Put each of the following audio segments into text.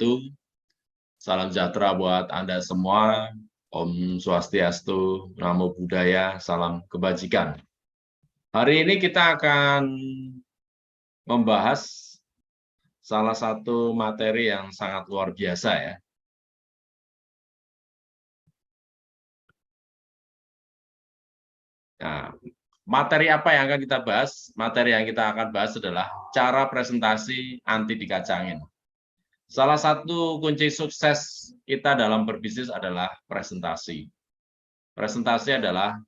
wabarakatuh. Salam sejahtera buat Anda semua. Om Swastiastu, Namo Buddhaya, salam kebajikan. Hari ini kita akan membahas salah satu materi yang sangat luar biasa ya. Nah, materi apa yang akan kita bahas? Materi yang kita akan bahas adalah cara presentasi anti dikacangin. Salah satu kunci sukses kita dalam berbisnis adalah presentasi. Presentasi adalah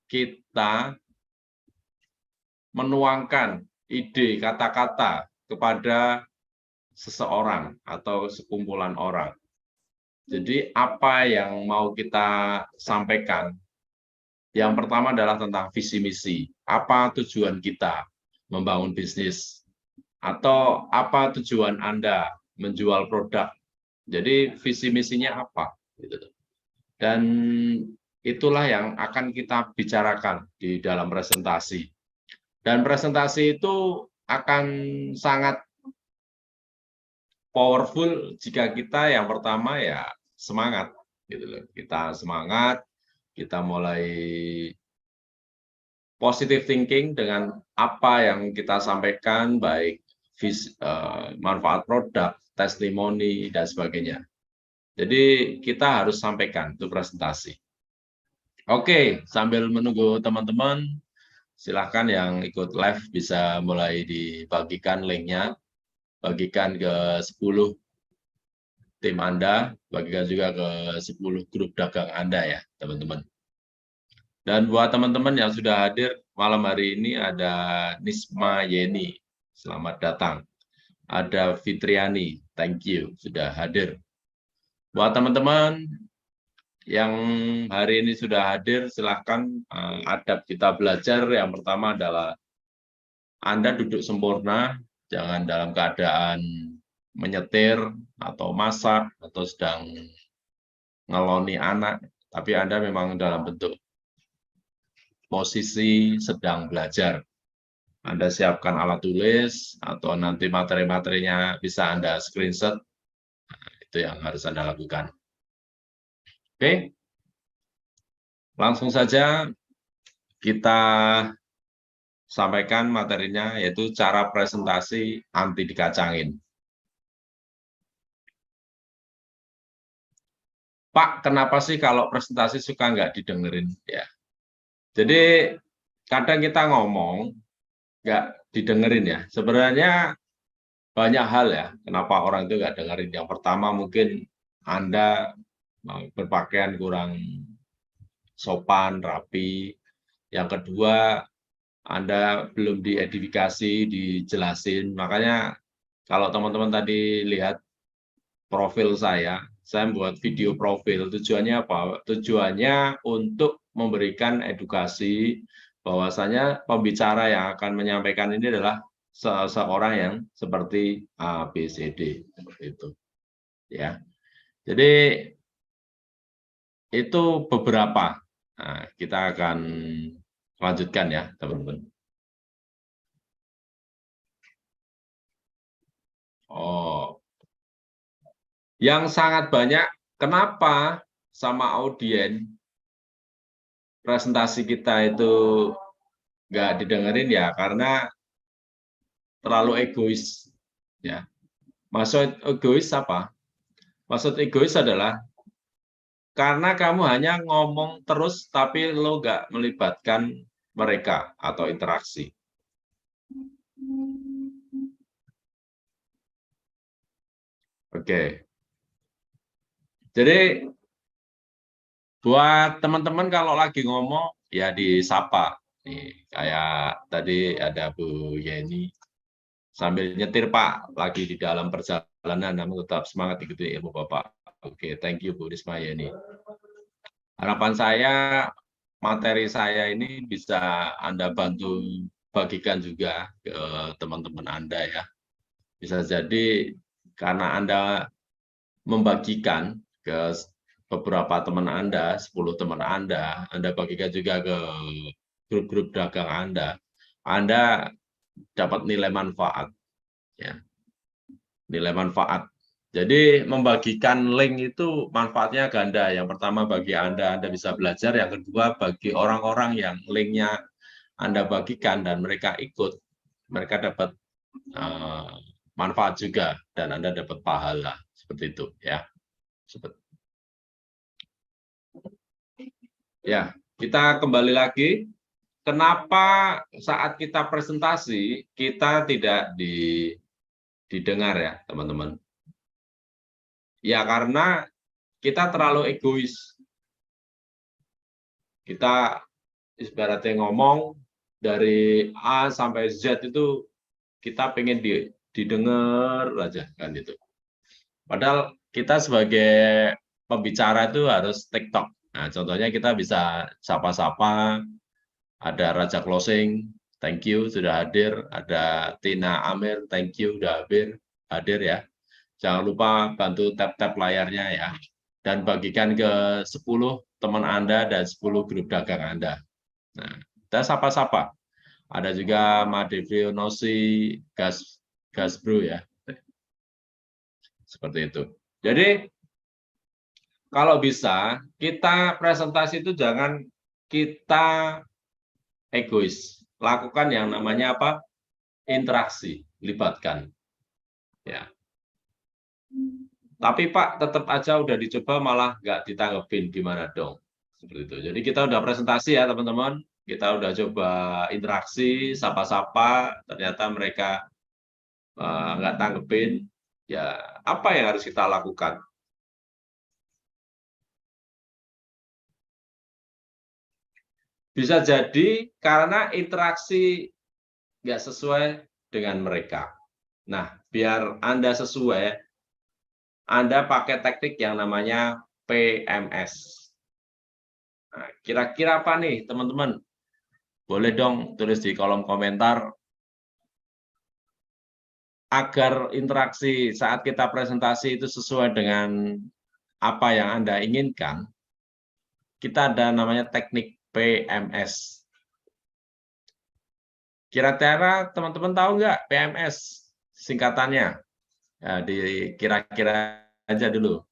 kita menuangkan ide, kata-kata kepada seseorang atau sekumpulan orang. Jadi apa yang mau kita sampaikan? Yang pertama adalah tentang visi misi. Apa tujuan kita membangun bisnis? Atau apa tujuan Anda menjual produk? Jadi visi misinya apa? Dan itulah yang akan kita bicarakan di dalam presentasi. Dan presentasi itu akan sangat powerful jika kita yang pertama ya semangat. Kita semangat, kita mulai positive thinking dengan apa yang kita sampaikan, baik manfaat produk, testimoni, dan sebagainya. Jadi kita harus sampaikan itu presentasi. Oke, sambil menunggu teman-teman, silahkan yang ikut live bisa mulai dibagikan linknya, bagikan ke 10 tim Anda, bagikan juga ke 10 grup dagang Anda ya, teman-teman. Dan buat teman-teman yang sudah hadir malam hari ini ada Nisma Yeni, selamat datang. Ada Fitriani, thank you, sudah hadir. Buat teman-teman yang hari ini sudah hadir, silahkan adab kita belajar. Yang pertama adalah Anda duduk sempurna, jangan dalam keadaan menyetir atau masak atau sedang ngeloni anak, tapi Anda memang dalam bentuk posisi sedang belajar. Anda siapkan alat tulis atau nanti materi-materinya bisa Anda screenshot. Itu yang harus Anda lakukan. Oke, langsung saja kita sampaikan materinya, yaitu cara presentasi anti dikacangin. Pak, kenapa sih kalau presentasi suka nggak didengerin? Ya, jadi kadang kita ngomong nggak didengerin ya. Sebenarnya banyak hal ya, kenapa orang itu nggak dengerin. Yang pertama mungkin Anda berpakaian kurang sopan, rapi. Yang kedua, Anda belum diedifikasi, dijelasin. Makanya kalau teman-teman tadi lihat profil saya buat video profil. Tujuannya apa? Tujuannya untuk memberikan edukasi bahwasanya pembicara yang akan menyampaikan ini adalah seseorang yang seperti A, B, C, D. Seperti itu. Ya. Jadi itu beberapa. Nah, kita akan lanjutkan ya, teman-teman. Oh, yang sangat banyak, kenapa sama audien presentasi kita itu nggak didengerin ya, karena terlalu egois. Ya. Maksud egois apa? Maksud egois adalah karena kamu hanya ngomong terus tapi lo nggak melibatkan mereka atau interaksi. Oke. Jadi buat teman-teman kalau lagi ngomong ya disapa. Nih, kayak tadi ada Bu Yeni sambil nyetir Pak, lagi di dalam perjalanan, namun tetap semangat ikuti ilmu Bapak. Oke, thank you Bu Risma Yeni. Harapan saya, materi saya ini bisa Anda bantu bagikan juga ke teman-teman Anda ya. Bisa jadi karena Anda membagikan ke beberapa teman Anda, 10 teman Anda bagikan juga ke grup-grup dagang Anda dapat nilai manfaat. Ya. Nilai manfaat Jadi membagikan link itu manfaatnya ganda. Yang pertama bagi Anda bisa belajar. Yang kedua bagi orang-orang yang linknya Anda bagikan dan mereka ikut, mereka dapat manfaat juga dan Anda dapat pahala. Seperti itu ya. Ya, kita kembali lagi. Kenapa saat kita presentasi kita tidak didengar ya, teman-teman? Ya karena kita terlalu egois. Kita ibaratnya ngomong dari A sampai Z itu kita pengen didengar aja kan itu. Padahal kita sebagai pembicara itu harus TikTok. Nah, contohnya kita bisa sapa-sapa, ada Raja Closing, thank you sudah hadir, ada Tina Amir, thank you sudah hadir ya. Jangan lupa bantu tap-tap layarnya ya. Dan bagikan ke 10 teman Anda dan 10 grup dagang Anda. Nah, kita sapa-sapa. Ada juga Madevio Nosi, Gas Bro ya. Seperti itu. Jadi kalau bisa kita presentasi itu jangan kita egois. Lakukan yang namanya apa? Interaksi, libatkan. Ya. Tapi Pak, tetap aja udah dicoba malah nggak ditanggepin, gimana dong? Seperti itu. Jadi kita udah presentasi ya teman-teman, kita udah coba interaksi, sapa-sapa, ternyata mereka nggak tanggepin. Ya, apa yang harus kita lakukan? Bisa jadi karena interaksi nggak sesuai dengan mereka. Nah, biar Anda sesuai, Anda pakai teknik yang namanya PMS. Nah, kira-kira apa nih, teman-teman? Boleh dong tulis di kolom komentar agar interaksi saat kita presentasi itu sesuai dengan apa yang Anda inginkan. Kita ada namanya teknik PMS. Kira-kira teman-teman tahu nggak PMS singkatannya? Ya, kira-kira aja dulu.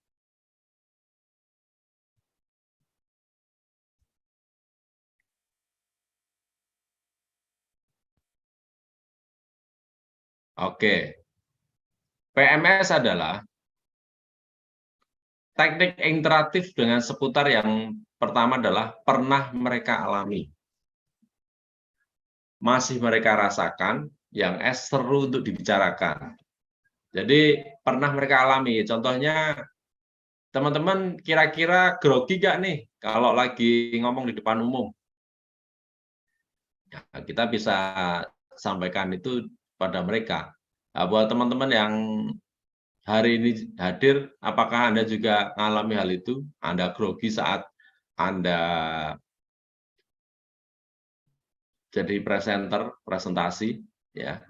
Oke, PMS adalah teknik interaktif dengan seputar yang pertama adalah pernah mereka alami, masih mereka rasakan, yang seru untuk dibicarakan. Jadi pernah mereka alami. Contohnya teman-teman kira-kira grogi nggak nih kalau lagi ngomong di depan umum? Ya, kita bisa sampaikan itu pada mereka. Nah, buat teman-teman yang hari ini hadir, apakah Anda juga mengalami hal itu? Anda grogi saat Anda jadi presenter, presentasi, ya.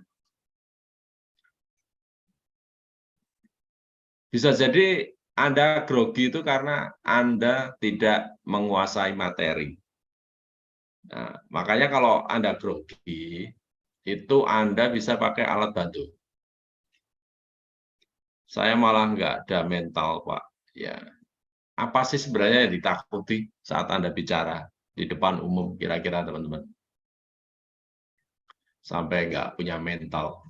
Bisa jadi Anda grogi itu karena Anda tidak menguasai materi. Nah, makanya kalau Anda grogi, itu Anda bisa pakai alat bantu. Saya malah nggak ada mental, Pak. Ya, apa sih sebenarnya yang ditakuti saat Anda bicara di depan umum, kira-kira teman-teman? Sampai nggak punya mental.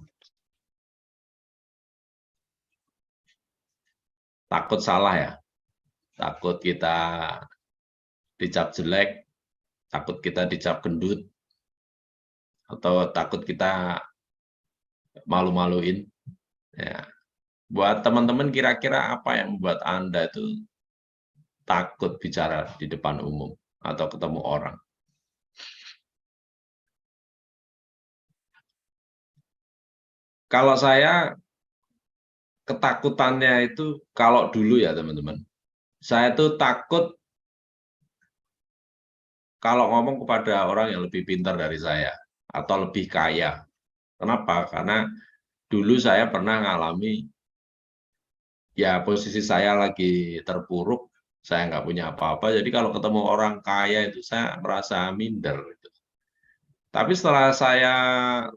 Takut salah ya? Takut kita dicap jelek, takut kita dicap gendut, atau takut kita malu-maluin. Ya. Buat teman-teman kira-kira apa yang membuat Anda itu takut bicara di depan umum atau ketemu orang? Kalau saya ketakutannya itu kalau dulu ya teman-teman, saya tuh takut kalau ngomong kepada orang yang lebih pintar dari saya atau lebih kaya. Kenapa? Karena dulu saya pernah ngalami ya posisi saya lagi terpuruk, saya nggak punya apa-apa, jadi kalau ketemu orang kaya itu saya merasa minder. Tapi setelah saya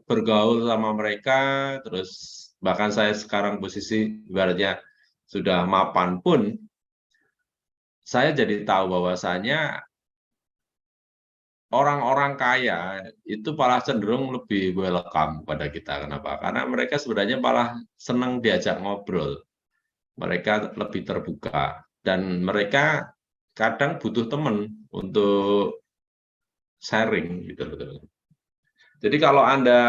bergaul sama mereka, terus bahkan saya sekarang posisi ibaratnya sudah mapan pun, saya jadi tahu bahwasanya orang-orang kaya itu malah cenderung lebih welcome pada kita. Kenapa? Karena mereka sebenarnya malah senang diajak ngobrol. Mereka lebih terbuka. Dan mereka kadang butuh teman untuk sharing. Gitu. Jadi kalau Anda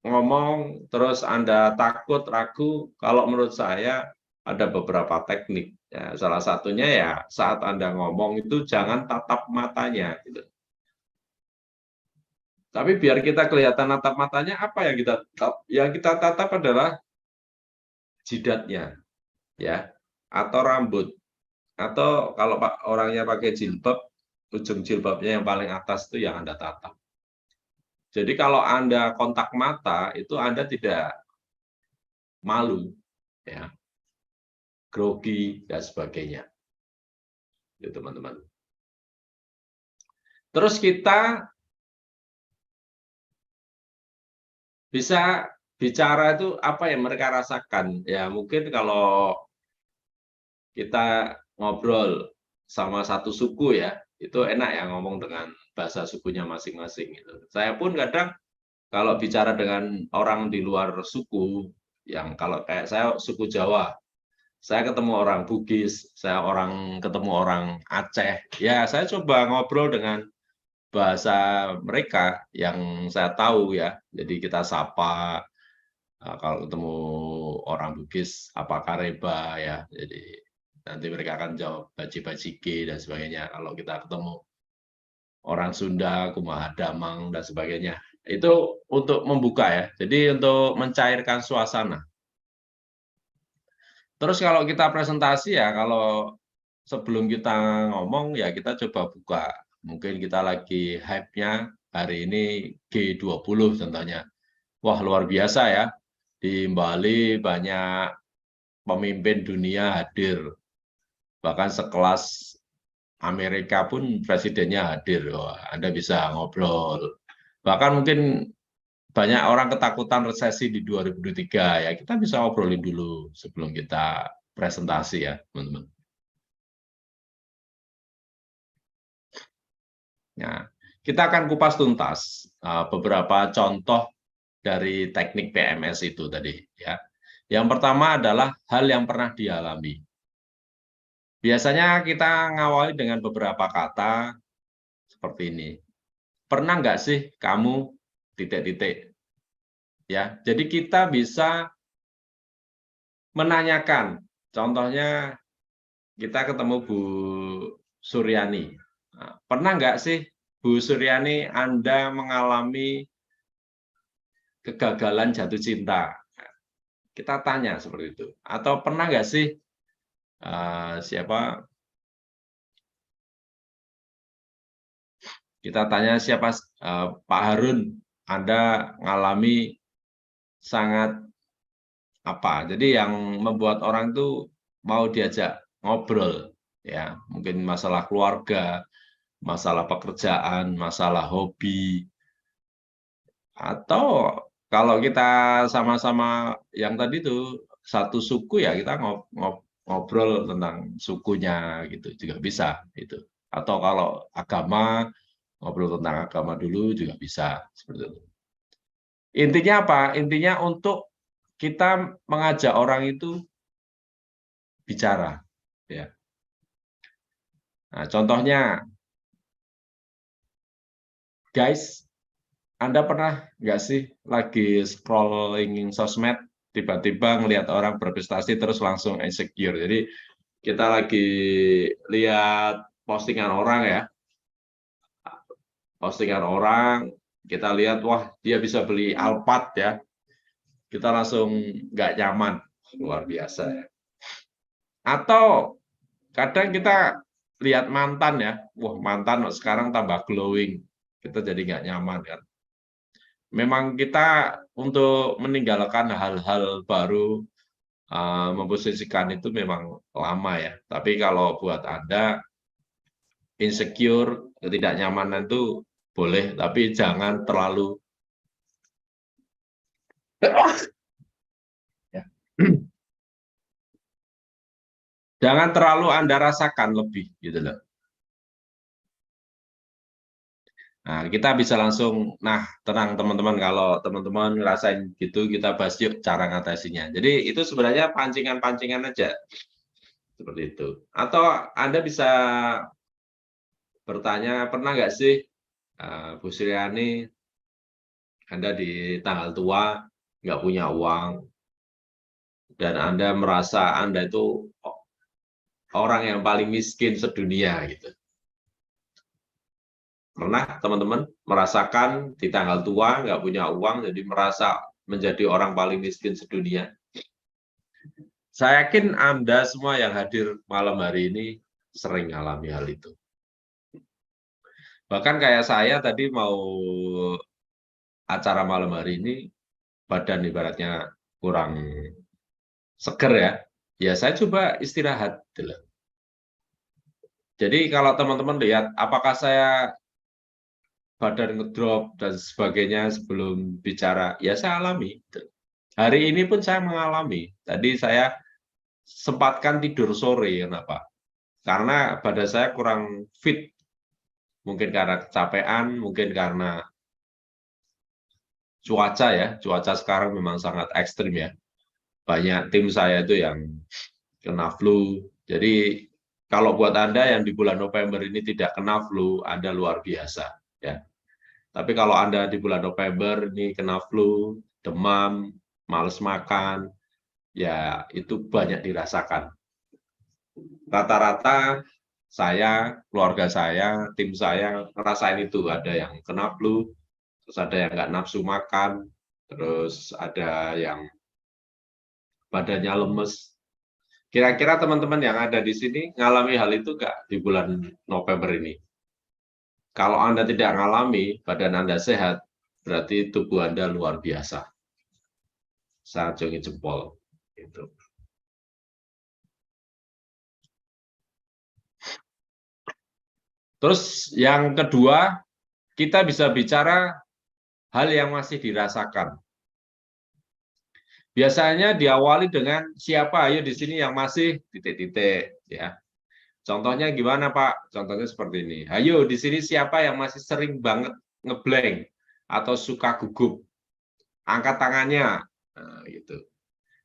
ngomong, terus Anda takut, ragu, kalau menurut saya ada beberapa teknik. Ya, salah satunya ya saat Anda ngomong itu jangan tatap matanya. Gitu. Tapi biar kita kelihatan tatap matanya, apa yang kita tatap? Yang kita tatap adalah jidatnya, ya, atau rambut, atau kalau orangnya pakai jilbab, ujung jilbabnya yang paling atas itu yang Anda tatap. Jadi kalau Anda kontak mata, itu Anda tidak malu, ya, grogi dan sebagainya, ya, teman-teman. Terus kita bisa bicara itu apa yang mereka rasakan, ya mungkin kalau kita ngobrol sama satu suku ya, itu enak ya ngomong dengan bahasa sukunya masing-masing gitu. Saya pun kadang kalau bicara dengan orang di luar suku, yang kalau kayak saya suku Jawa, saya ketemu orang Bugis, saya ketemu orang Aceh, ya saya coba ngobrol dengan bahasa mereka yang saya tahu ya. Jadi kita sapa, kalau ketemu orang Bugis apa kareba ya. Jadi nanti mereka akan jawab baci-bacike dan sebagainya. Kalau kita ketemu orang Sunda, kumaha damang dan sebagainya. Itu untuk membuka ya. Jadi untuk mencairkan suasana. Terus kalau kita presentasi ya, kalau sebelum kita ngomong ya kita coba buka. Mungkin kita lagi hype-nya hari ini G20 contohnya. Wah, luar biasa ya. Di Bali banyak pemimpin dunia hadir. Bahkan sekelas Amerika pun presidennya hadir. Wah, Anda bisa ngobrol. Bahkan mungkin banyak orang ketakutan resesi di 2023 ya. Kita bisa ngobrolin dulu sebelum kita presentasi ya, teman-teman. Nah, kita akan kupas tuntas beberapa contoh dari teknik PMS itu tadi ya. Yang pertama adalah hal yang pernah dialami. Biasanya kita ngawali dengan beberapa kata seperti ini. Pernah nggak sih kamu titik-titik? Ya, jadi kita bisa menanyakan. Contohnya kita ketemu Bu Suryani. Nah, pernah nggak sih Bu Suryani Anda mengalami kegagalan jatuh cinta? Kita tanya seperti itu. Atau pernah nggak sih siapa? Kita tanya siapa Pak Harun, Anda mengalami sangat apa? Jadi yang membuat orang itu mau diajak ngobrol, ya mungkin masalah keluarga, masalah pekerjaan, masalah hobi, atau kalau kita sama-sama yang tadi itu satu suku ya kita ngobrol tentang sukunya gitu juga bisa itu. Atau kalau agama ngobrol tentang agama dulu juga bisa seperti itu. Intinya apa? Intinya untuk kita mengajak orang itu bicara, ya. Nah, contohnya, guys, Anda pernah nggak sih lagi scrolling sosmed, tiba-tiba ngelihat orang berprestasi terus langsung insecure. Jadi kita lagi lihat postingan orang ya, postingan orang, kita lihat wah dia bisa beli Alphard ya, kita langsung nggak nyaman, luar biasa ya. Atau kadang kita lihat mantan ya, wah mantan sekarang tambah glowing, kita jadi nggak nyaman kan. Memang kita untuk meninggalkan hal-hal baru, memposisikan itu memang lama ya. Tapi kalau buat Anda, insecure, ketidaknyamanan itu boleh, tapi jangan terlalu ya. Jangan terlalu Anda rasakan lebih, gitu loh. Nah, kita bisa langsung, nah tenang teman-teman, kalau teman-teman ngerasain gitu, kita bahas yuk cara ngatasinya. Jadi itu sebenarnya pancingan-pancingan aja, seperti itu. Atau Anda bisa bertanya, pernah nggak sih Bu Sriani, Anda di tanggal tua, nggak punya uang, dan Anda merasa Anda itu orang yang paling miskin sedunia, gitu. Pernah teman-teman merasakan di tanggal tua nggak punya uang, jadi merasa menjadi orang paling miskin sedunia? Saya yakin Anda semua yang hadir malam hari ini sering alami hal itu. Bahkan kayak saya tadi mau acara malam hari ini, badan ibaratnya kurang seger ya, ya saya coba istirahat. Jadi kalau teman-teman lihat, apakah saya badan ngedrop dan sebagainya sebelum bicara, ya saya alami. Hari ini pun saya mengalami. Tadi saya sempatkan tidur sore, kenapa? Karena badan saya kurang fit. Mungkin karena kecapean, mungkin karena cuaca ya. Cuaca sekarang memang sangat ekstrim ya. Banyak tim saya itu yang kena flu. Jadi kalau buat Anda yang di bulan November ini tidak kena flu, Anda luar biasa ya. Tapi kalau Anda di bulan November ini kena flu, demam, males makan, ya itu banyak dirasakan. Rata-rata saya, keluarga saya, tim saya ngerasain itu. Ada yang kena flu, terus ada yang nggak nafsu makan, terus ada yang badannya lemes. Kira-kira teman-teman yang ada di sini ngalami hal itu nggak di bulan November ini? Kalau Anda tidak ngalami, badan Anda sehat, berarti tubuh Anda luar biasa. Saya acungi jempol. Gitu. Terus yang kedua, kita bisa bicara hal yang masih dirasakan. Biasanya diawali dengan siapa ayo di sini yang masih titik-titik ya. Contohnya gimana Pak? Contohnya seperti ini. Ayo di sini siapa yang masih sering banget ngeblank atau suka gugup? Angkat tangannya. Nah, gitu.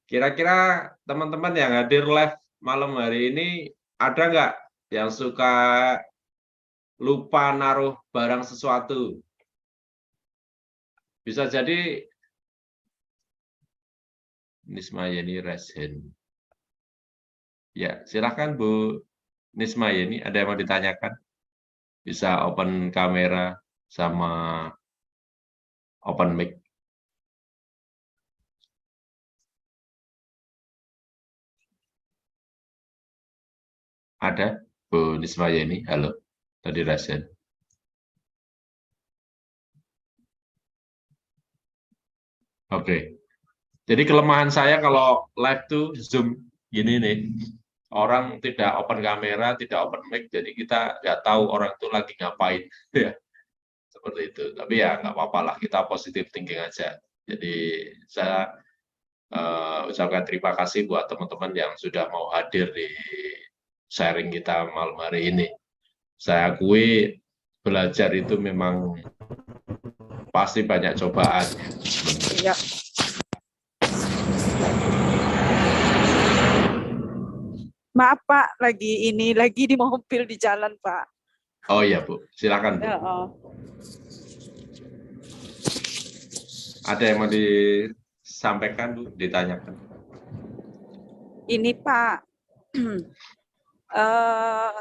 Kira-kira teman-teman yang hadir live malam hari ini ada nggak yang suka lupa naruh barang sesuatu? Bisa jadi Nisma Yeni Resen. Ya, silakan Bu Nisma Yeni, ada yang mau ditanyakan? Bisa open kamera sama open mic. Ada Bu Nisma Yeni, halo, tadi Resen. Oke, jadi kelemahan saya kalau live tuh Zoom gini nih, orang tidak open kamera, tidak open mic, jadi kita nggak tahu orang itu lagi ngapain, ya seperti itu. Tapi ya nggak apa-apa lah, kita positif thinking aja. Jadi saya ucapkan terima kasih buat teman-teman yang sudah mau hadir di sharing kita malam hari ini. Saya akui belajar itu memang pasti banyak cobaan. Ya. Maaf Pak, lagi di mobil di jalan Pak. Oh iya Bu, silakan Bu. Ya, Ada yang mau disampaikan Bu, ditanyakan? Ini Pak,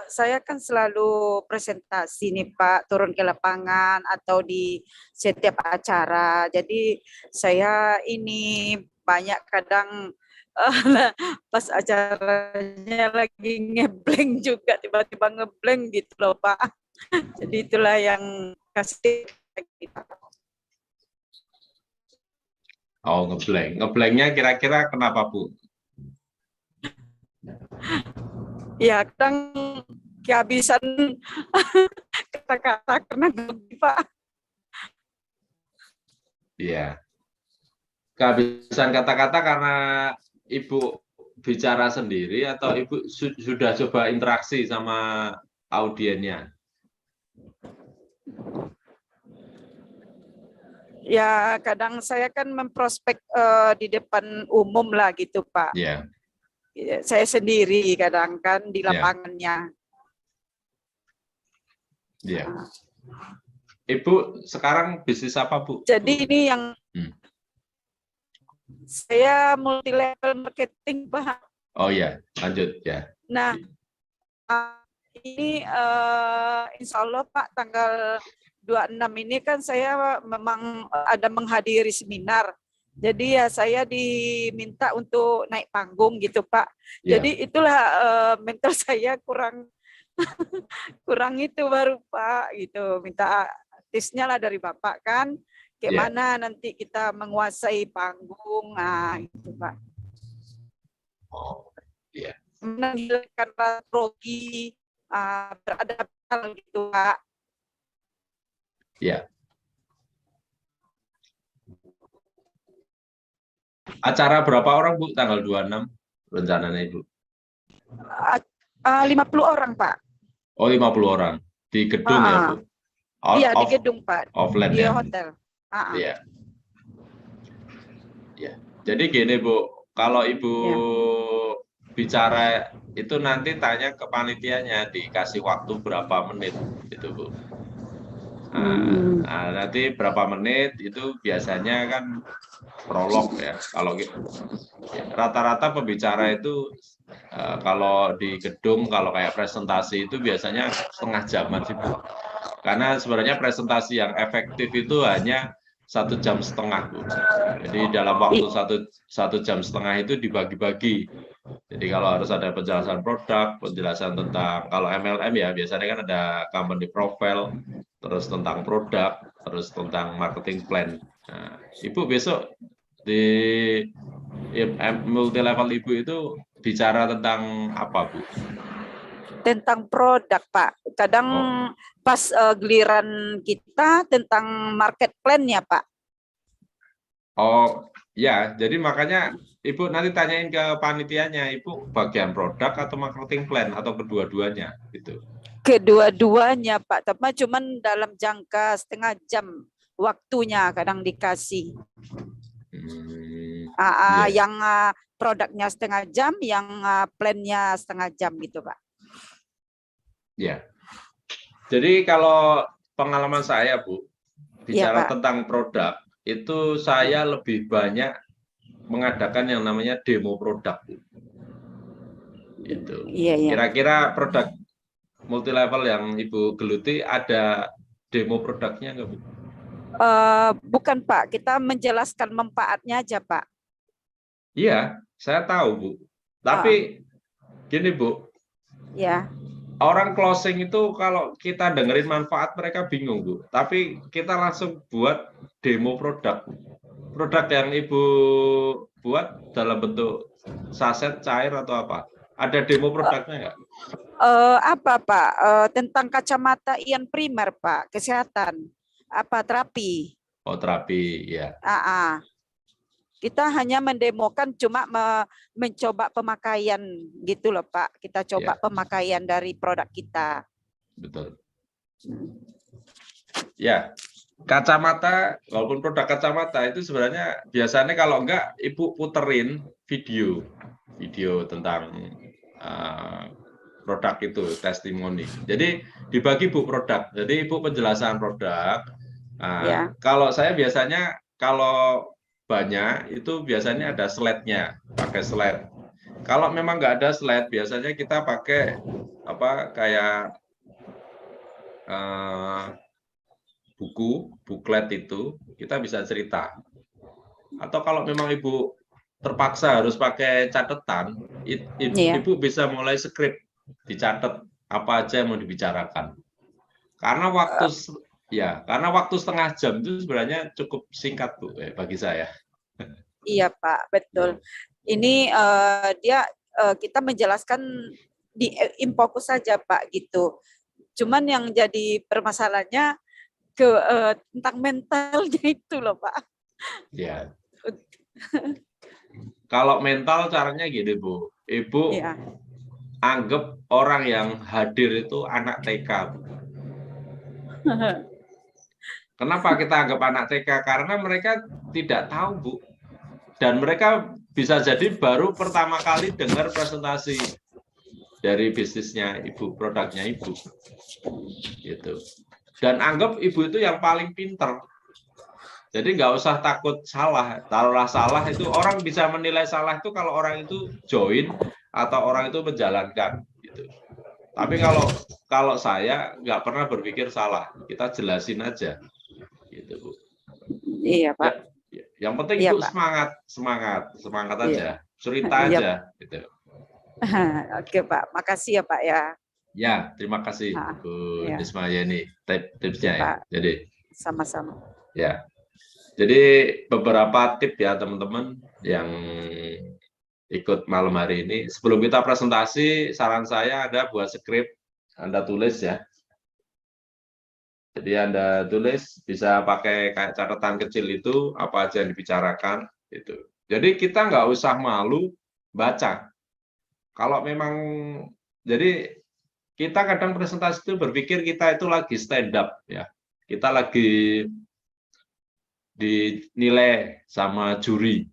saya kan selalu presentasi nih Pak, turun ke lapangan atau di setiap acara. Jadi saya ini banyak kadang pas acaranya lagi ngeblank juga, tiba-tiba ngeblank gitu loh Pak. Jadi itulah yang kasih kita. Oh, ngeblank. Ngeblanknya kira-kira kenapa Bu? Ya kadang kehabisan kata-kata karena grogi Pak. Iya. Kehabisan kata-kata karena Ibu bicara sendiri atau Ibu sudah coba interaksi sama audiennya? Ya, kadang saya kan memprospek di depan umum lah gitu, Pak. Ya, Ya, saya sendiri kadang kan di ya, lapangannya. ya. Nah, Ibu sekarang bisnis apa, Bu? jadi ini yang Hmm. saya multi level marketing, Pak. Oh ya, lanjut ya. Nah, ini insya Allah Pak tanggal 26 ini kan saya memang ada menghadiri seminar. Jadi ya saya diminta untuk naik panggung gitu Pak. Ya, Jadi itulah mental saya kurang kurang itu baru Pak gitu. Minta artisnya lah dari Bapak kan. Kayak ya. mana nanti kita menguasai panggung. Nah, gitu Pak. Oh, ya. Menghilangkan grogi, beradaptasi gitu Pak. Ya. Acara berapa orang, Bu? Tanggal 26 rencananya, Ibu? 50 orang Pak. Oh, 50 orang. Di gedung ya, Bu? Iya di gedung Pak, Offline di ya? hotel. Iya. Ya. Jadi gini, Bu. Kalau Ibu Ya. bicara itu nanti tanya ke panitianya, dikasih waktu berapa menit, itu, Bu. Nah, nanti berapa menit itu biasanya kan prolog ya. Kalau rata-rata pembicara itu kalau di gedung, kalau kayak presentasi itu biasanya setengah jaman sih, Bu. Karena sebenarnya presentasi yang efektif itu hanya 1,5 jam, Bu. Jadi dalam waktu satu jam setengah itu dibagi-bagi. Jadi kalau harus ada penjelasan produk, penjelasan tentang, kalau MLM ya biasanya kan ada company profile, terus tentang produk, terus tentang marketing plan. Nah, Ibu besok di multi level Ibu itu bicara tentang apa, Bu? Tentang produk Pak. Kadang pas giliran kita tentang market plan-nya Pak. Oh ya, jadi makanya Ibu nanti tanyain ke panitianya, Ibu bagian produk atau marketing plan atau kedua-duanya gitu. Kedua-duanya Pak, tapi cuman dalam jangka setengah jam waktunya kadang dikasih. Yeah. Yang produknya setengah jam, yang plan-nya setengah jam gitu Pak. Ya. Jadi kalau pengalaman saya, Bu, bicara tentang produk, itu saya lebih banyak mengadakan yang namanya demo produk, Bu. Itu. Kira-kira produk multi level yang Ibu geluti ada demo produknya nggak, Bu? Bukan Pak, kita menjelaskan manfaatnya aja Pak. Iya, saya tahu, Bu. Tapi gini, Bu. Ya. Orang closing itu kalau kita dengerin manfaat mereka bingung, Bu. Tapi kita langsung buat demo produk. Produk yang Ibu buat dalam bentuk saset, cair atau apa? Ada demo produknya nggak? Apa Pak? Tentang kacamata ion primer Pak, kesehatan. Apa terapi? Oh, terapi, ya. Kita hanya mendemokan, cuma mencoba pemakaian gitu loh Pak. Kita coba pemakaian dari produk kita. Betul. Ya, kacamata, walaupun produk kacamata itu sebenarnya biasanya kalau enggak Ibu puterin video tentang produk itu, testimoni. Jadi dibagi Bu produk. Jadi Ibu penjelasan produk. Kalau saya biasanya kalau banyak itu biasanya ada slide-nya, pakai slide. Kalau memang nggak ada slide, biasanya kita pakai apa kayak buku, buklet itu kita bisa cerita. Atau kalau memang Ibu terpaksa harus pakai catatan, Ibu bisa mulai skrip, dicatat apa aja yang mau dibicarakan. Karena waktu setengah jam itu sebenarnya cukup singkat, Bu, bagi saya. Iya Pak, betul. Ini kita menjelaskan di infokus saja Pak gitu. Cuman yang jadi permasalahannya tentang mentalnya itu loh Pak. Ya. Kalau mental caranya gini, Bu. Ibu Iya. anggap orang yang hadir itu anak TK. Bu. Kenapa kita anggap anak TK? Karena mereka tidak tahu, Bu. Dan mereka bisa jadi baru pertama kali dengar presentasi dari bisnisnya Ibu, produknya Ibu. Gitu. Dan anggap Ibu itu yang paling pinter. Jadi nggak usah takut salah. Taruhlah salah itu orang bisa menilai salah itu kalau orang itu join atau orang itu menjalankan. Gitu. Tapi kalau saya nggak pernah berpikir salah, kita jelasin aja, gitu Bu. Iya, Pak. Ya, yang penting Iya, Bu Pak. semangat Iya. aja, cerita Iya. aja, gitu. Oke, Pak. Makasih ya, Pak ya. Ya, terima kasih Nah, Bu ya. Nisma Yeni Oke, tipsnya ya. Pak. Jadi Sama-sama. ya, jadi beberapa tip ya teman-teman yang ikut malam hari ini. Sebelum kita presentasi, saran saya ada buat skrip, Anda tulis ya. Jadi Anda tulis, bisa pakai kayak catatan kecil itu, apa aja yang dibicarakan. Gitu. Jadi kita nggak usah malu baca. Kalau memang, jadi kita kadang presentasi itu berpikir kita itu lagi stand up. Ya. Kita lagi dinilai sama juri.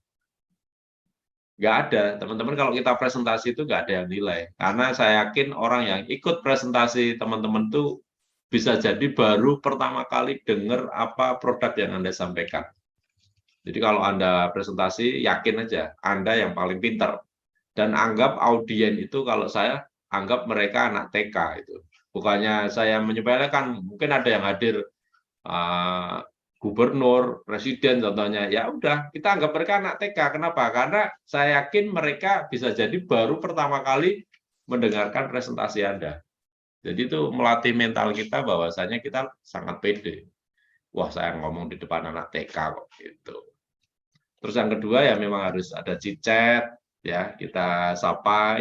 Nggak ada, teman-teman kalau kita presentasi itu nggak ada yang nilai. Karena saya yakin orang yang ikut presentasi teman-teman itu bisa jadi baru pertama kali dengar apa produk yang Anda sampaikan. Jadi kalau Anda presentasi, yakin aja Anda yang paling pintar. Dan anggap audien itu kalau saya anggap mereka anak TK itu. Bukannya saya menyepelekan, mungkin ada yang hadir gubernur, presiden contohnya, ya udah kita anggap mereka anak TK. Kenapa? Karena saya yakin mereka bisa jadi baru pertama kali mendengarkan presentasi Anda. Jadi itu melatih mental kita bahwasanya kita sangat pede. Wah, saya ngomong di depan anak TK kok gitu. Terus yang kedua ya memang harus ada chit-chat ya, kita sapa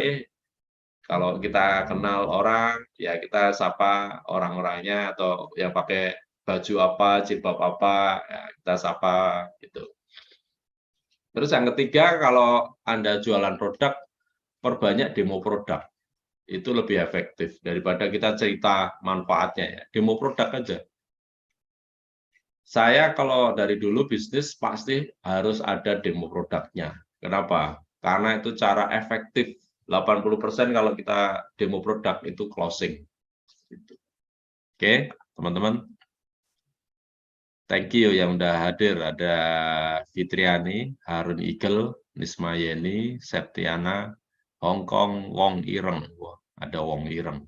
kalau kita kenal orang ya kita sapa orang-orangnya atau yang pakai baju apa, jilbab apa, ya kita sapa gitu. Terus yang ketiga, kalau Anda jualan produk, perbanyak demo produk. Itu lebih efektif daripada kita cerita manfaatnya ya. Demo produk aja. Saya kalau dari dulu bisnis pasti harus ada demo produknya. Kenapa? Karena itu cara efektif. 80% kalau kita demo produk itu closing. Oke, teman-teman. Thank you yang udah hadir. Ada Fitriani, Harun Igel, Nisma Yeni, Septiana, Hongkong, Wong Ireng. Wah, ada Wong Ireng.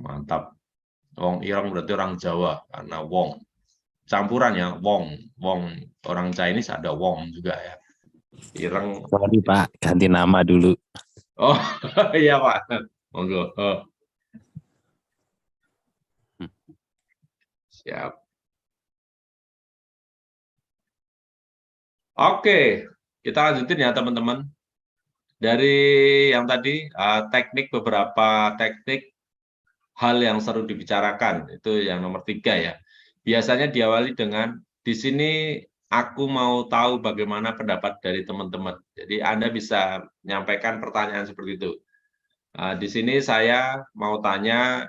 Mantap. Wong Ireng berarti orang Jawa, karena Wong. Campuran ya, Wong. Wong, orang Chinese ada Wong juga ya. Ireng. Sorry Pak, ganti nama dulu. Oh, iya Pak. Monggo. Oh. Siap. Oke, kita lanjutin ya teman-teman. Dari yang tadi, beberapa teknik hal yang seru dibicarakan, itu yang nomor 3 ya. Biasanya diawali dengan, di sini aku mau tahu bagaimana pendapat dari teman-teman. Jadi Anda bisa menyampaikan pertanyaan seperti itu. Di sini saya mau tanya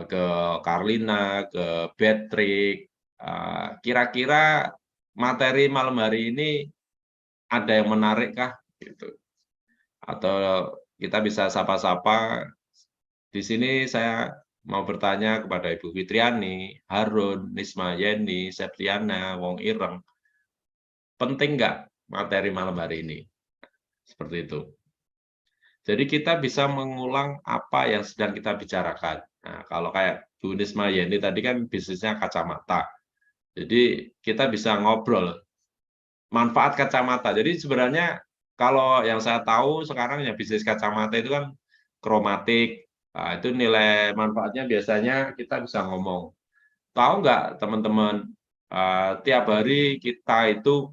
ke Carlina, ke Patrick, kira-kira materi malam hari ini ada yang menarik kah? Gitu. Atau kita bisa sapa-sapa. Di sini saya mau bertanya kepada Ibu Fitriani, Harun, Nisma Yeni, Septiana, Wong Ireng. Penting nggak materi malam hari ini? Seperti itu. Jadi kita bisa mengulang apa yang sedang kita bicarakan. Nah, kalau kayak Bu Nisma Yeni tadi kan bisnisnya kacamata. Jadi kita bisa ngobrol manfaat kacamata. Jadi sebenarnya kalau yang saya tahu sekarang yang bisnis kacamata itu kan kromatik. Nah, itu nilai manfaatnya biasanya kita bisa ngomong. Tahu nggak teman-teman, tiap hari kita itu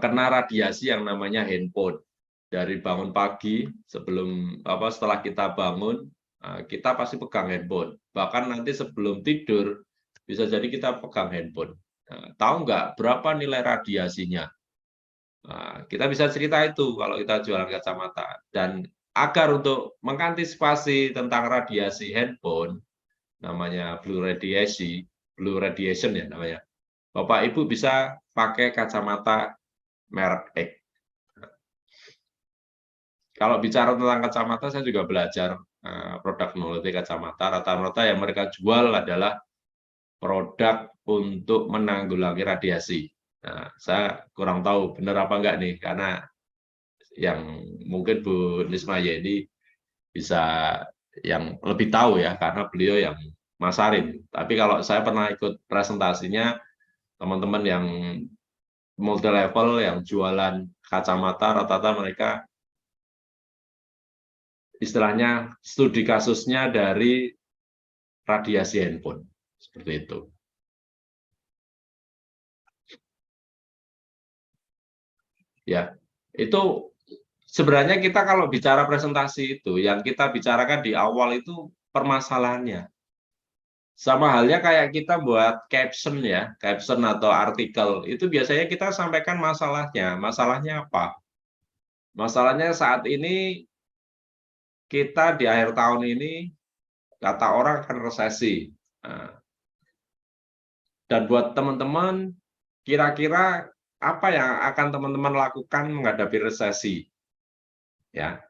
kena radiasi yang namanya handphone. Dari bangun pagi, setelah kita bangun, kita pasti pegang handphone. Bahkan nanti sebelum tidur, bisa jadi kita pegang handphone. Tahu nggak berapa nilai radiasinya? Nah, kita bisa cerita itu kalau kita jualan kacamata. Dan agar untuk mengantisipasi tentang radiasi handphone, namanya blue radiation ya namanya. Bapak Ibu bisa pakai kacamata merek X. Kalau bicara tentang kacamata, saya juga belajar produk teknologi kacamata. Rata-rata yang mereka jual adalah produk untuk menanggulangi radiasi. Nah, saya kurang tahu benar apa enggak nih, karena yang mungkin Bu Nisma ini bisa yang lebih tahu ya, karena beliau yang masarin. Tapi kalau saya pernah ikut presentasinya, teman-teman yang multi level yang jualan kacamata, rata-rata mereka istilahnya studi kasusnya dari radiasi handphone. Seperti itu. Ya, itu sebenarnya kita kalau bicara presentasi itu, yang kita bicarakan di awal itu permasalahannya. Sama halnya kayak kita buat caption ya, caption atau artikel, itu biasanya kita sampaikan masalahnya. Masalahnya apa? Masalahnya saat ini kita di akhir tahun ini, kata orang akan resesi. Nah, dan buat teman-teman, kira-kira apa yang akan teman-teman lakukan menghadapi resesi? Ya,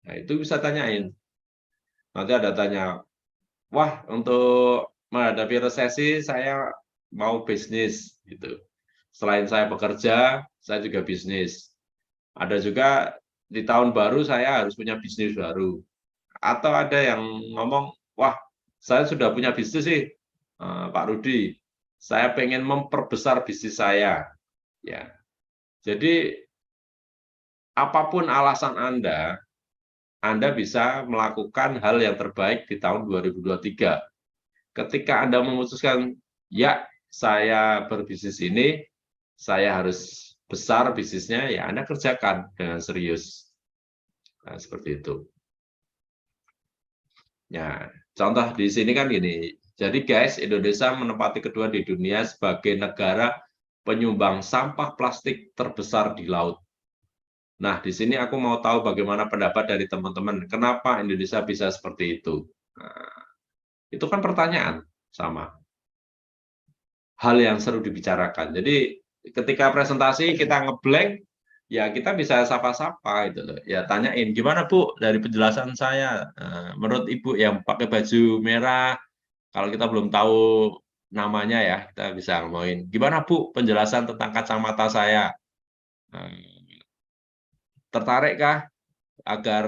nah itu bisa tanyain. Nanti ada tanya, wah untuk menghadapi resesi saya mau bisnis gitu. Selain saya bekerja, saya juga bisnis. Ada juga di tahun baru saya harus punya bisnis baru. Atau ada yang ngomong, wah saya sudah punya bisnis sih, Pak Rudi. Saya pengen memperbesar bisnis saya. Ya, jadi apapun alasan Anda bisa melakukan hal yang terbaik di tahun 2023. Ketika Anda memutuskan, ya saya berbisnis ini, saya harus besar bisnisnya, ya Anda kerjakan dengan serius. Nah, seperti itu. Ya, contoh di sini kan gini. Jadi guys, Indonesia menempati kedua di dunia sebagai negara penyumbang sampah plastik terbesar di laut. Nah, di sini aku mau tahu bagaimana pendapat dari teman-teman. Kenapa Indonesia bisa seperti itu? Nah, itu kan pertanyaan sama. Hal yang seru dibicarakan. Jadi ketika presentasi kita ngeblank, ya kita bisa sapa-sapa gitu loh. Ya tanyain, gimana Bu dari penjelasan saya? Menurut Ibu yang pakai baju merah, kalau kita belum tahu namanya ya, kita bisa ngomongin, gimana Bu penjelasan tentang kacamata saya? Tertarikkah agar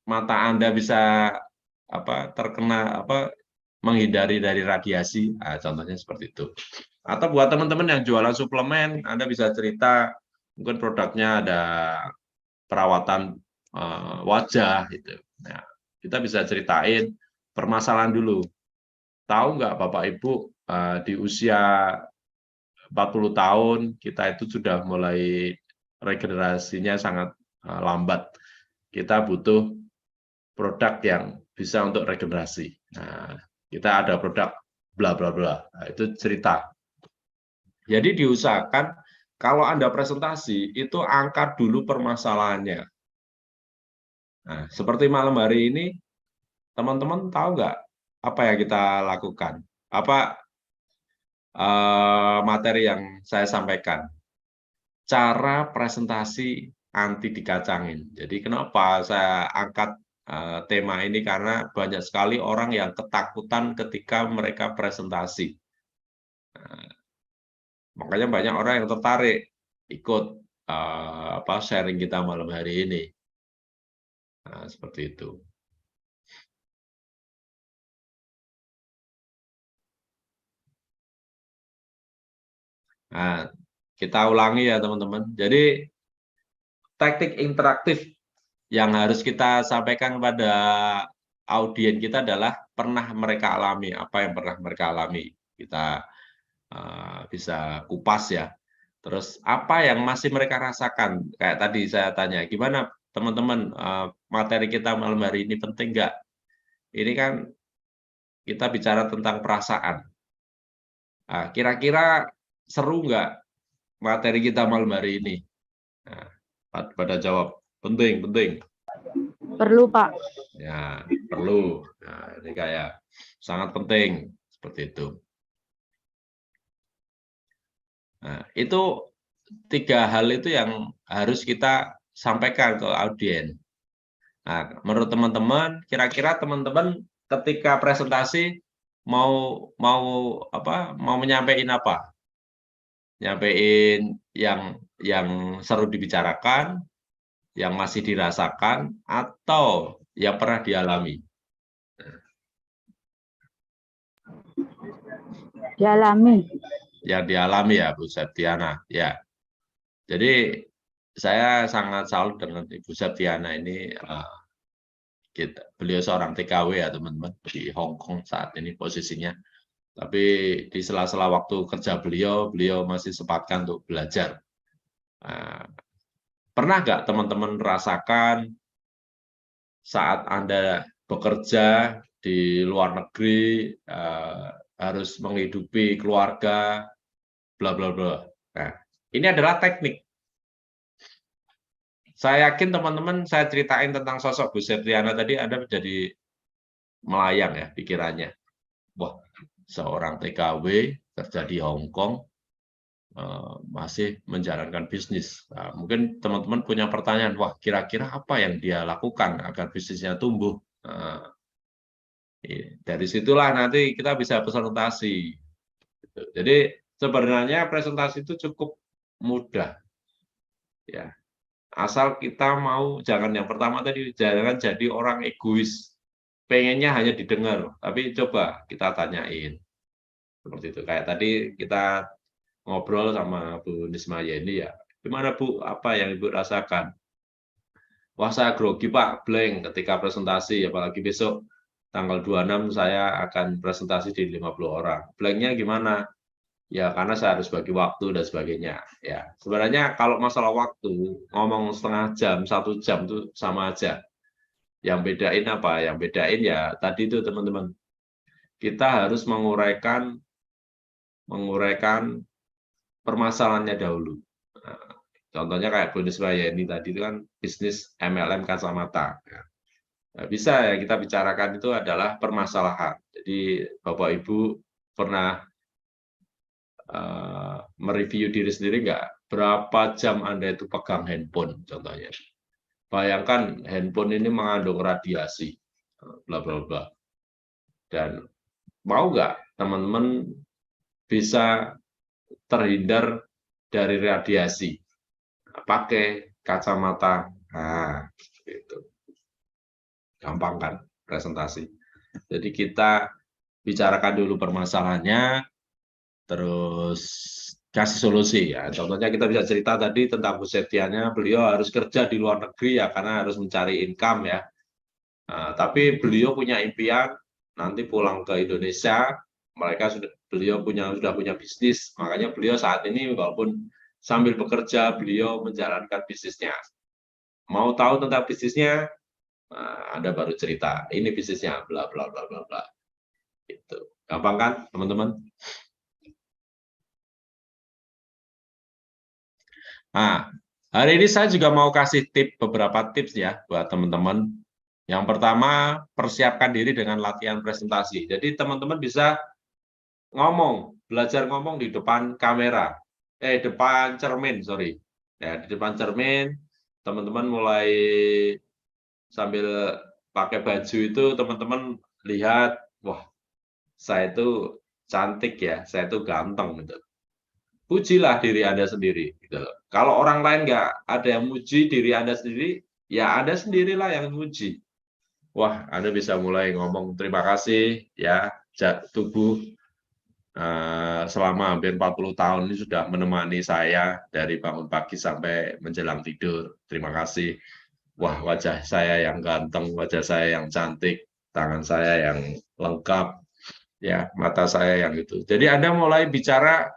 mata Anda bisa terkena menghindari dari radiasi? Nah, contohnya seperti itu. Atau buat teman-teman yang jualan suplemen, Anda bisa cerita mungkin produknya ada perawatan wajah gitu. Nah, kita bisa ceritain permasalahan dulu. Tahu nggak Bapak Ibu di usia 40 tahun kita itu sudah mulai regenerasinya sangat lambat. Kita butuh produk yang bisa untuk regenerasi. Nah, kita ada produk bla bla bla. Nah, itu cerita. Jadi diusahakan kalau Anda presentasi itu angkat dulu permasalahannya. Nah, seperti malam hari ini, teman-teman tahu nggak apa yang kita lakukan? Apa materi yang saya sampaikan? Cara presentasi anti dikacangin. Jadi kenapa saya angkat tema ini? Karena banyak sekali orang yang ketakutan ketika mereka presentasi. Makanya banyak orang yang tertarik ikut sharing kita malam hari ini. Nah, seperti itu. Nah, kita ulangi ya teman-teman. Jadi teknik interaktif yang harus kita sampaikan kepada audiens kita adalah pernah mereka alami, apa yang pernah mereka alami. Kita bisa kupas ya. Terus apa yang masih mereka rasakan? Kayak tadi saya tanya, gimana teman-teman materi kita malam hari ini penting nggak? Ini kan kita bicara tentang perasaan. Nah, kira-kira seru nggak materi kita malam hari ini? Nah, pada jawab, penting, penting. Perlu, Pak. Ya, perlu. Nah, ini kayak sangat penting, seperti itu. Nah, itu 3 hal itu yang harus kita sampaikan ke audiens. Nah, menurut teman-teman, kira-kira teman-teman ketika presentasi mau menyampaikan apa? Nyampein yang seru dibicarakan, yang masih dirasakan, atau yang pernah dialami? Dialami. Yang dialami ya, Bu Septiana. Ya, jadi saya sangat salut dengan Ibu Septiana ini. Beliau seorang TKW ya teman-teman, di Hong Kong saat ini posisinya. Tapi di sela-sela waktu kerja beliau masih sempatkan untuk belajar. Pernah nggak teman-teman merasakan saat Anda bekerja di luar negeri, harus menghidupi keluarga, bla bla bla. Nah, ini adalah teknik. Saya yakin teman-teman, saya ceritain tentang sosok Bu Septiana tadi, Anda menjadi melayang ya pikirannya. Wah, seorang TKW kerja di Hong Kong, masih menjalankan bisnis. Nah, mungkin teman-teman punya pertanyaan, wah kira-kira apa yang dia lakukan agar bisnisnya tumbuh? Nah, dari situlah nanti kita bisa presentasi. Jadi sebenarnya presentasi itu cukup mudah, ya. Asal kita mau, jangan yang pertama tadi, jangan jadi orang egois, pengennya hanya didengar, tapi coba kita tanyain. Seperti itu. Kayak tadi kita ngobrol sama Bu Nisma Yeni ya, gimana Bu, apa yang Ibu rasakan? Wah saya grogi Pak, blank ketika presentasi, apalagi besok tanggal 26 saya akan presentasi di 50 orang. Blanknya gimana? Ya karena saya harus bagi waktu dan sebagainya. Ya sebenarnya kalau masalah waktu, ngomong setengah jam, 1 jam itu sama aja. Yang bedain apa? Yang bedain ya tadi itu teman-teman, kita harus menguraikan permasalahannya dahulu. Nah, contohnya kayak bonus ini tadi itu kan bisnis MLM kacamata. Nah, bisa ya kita bicarakan itu adalah permasalahan. Jadi Bapak Ibu pernah mereview diri sendiri nggak? Berapa jam Anda itu pegang handphone contohnya? Bayangkan handphone ini mengandung radiasi, bla bla bla. Dan mau nggak teman-teman bisa terhindar dari radiasi? Pakai kacamata. Nah, itu gampang kan presentasi. Jadi kita bicarakan dulu permasalahannya, terus kasih solusi ya. Contohnya kita bisa cerita tadi tentang Bu Septiana, beliau harus kerja di luar negeri ya karena harus mencari income ya. Nah, tapi beliau punya impian nanti pulang ke Indonesia, beliau sudah punya bisnis, makanya beliau saat ini walaupun sambil bekerja beliau menjalankan bisnisnya. Mau tahu tentang bisnisnya, Anda baru cerita ini bisnisnya bla bla bla bla bla. Itu gampang kan teman-teman? Nah, hari ini saya juga mau kasih beberapa tips ya buat teman-teman. Yang pertama, persiapkan diri dengan latihan presentasi. Jadi teman-teman bisa belajar ngomong di depan kamera, depan cermin, sorry. Ya, di depan cermin, teman-teman mulai sambil pakai baju itu, teman-teman lihat, wah, saya itu cantik ya, saya itu ganteng gitu. Pujilah diri Anda sendiri. Gitu. Kalau orang lain nggak ada yang muji diri Anda sendiri, ya Anda sendirilah yang muji. Wah, Anda bisa mulai ngomong terima kasih ya, tubuh selama hampir 40 tahun ini sudah menemani saya dari bangun pagi sampai menjelang tidur. Terima kasih. Wah, wajah saya yang ganteng, wajah saya yang cantik, tangan saya yang lengkap, ya, mata saya yang itu. Jadi Anda mulai bicara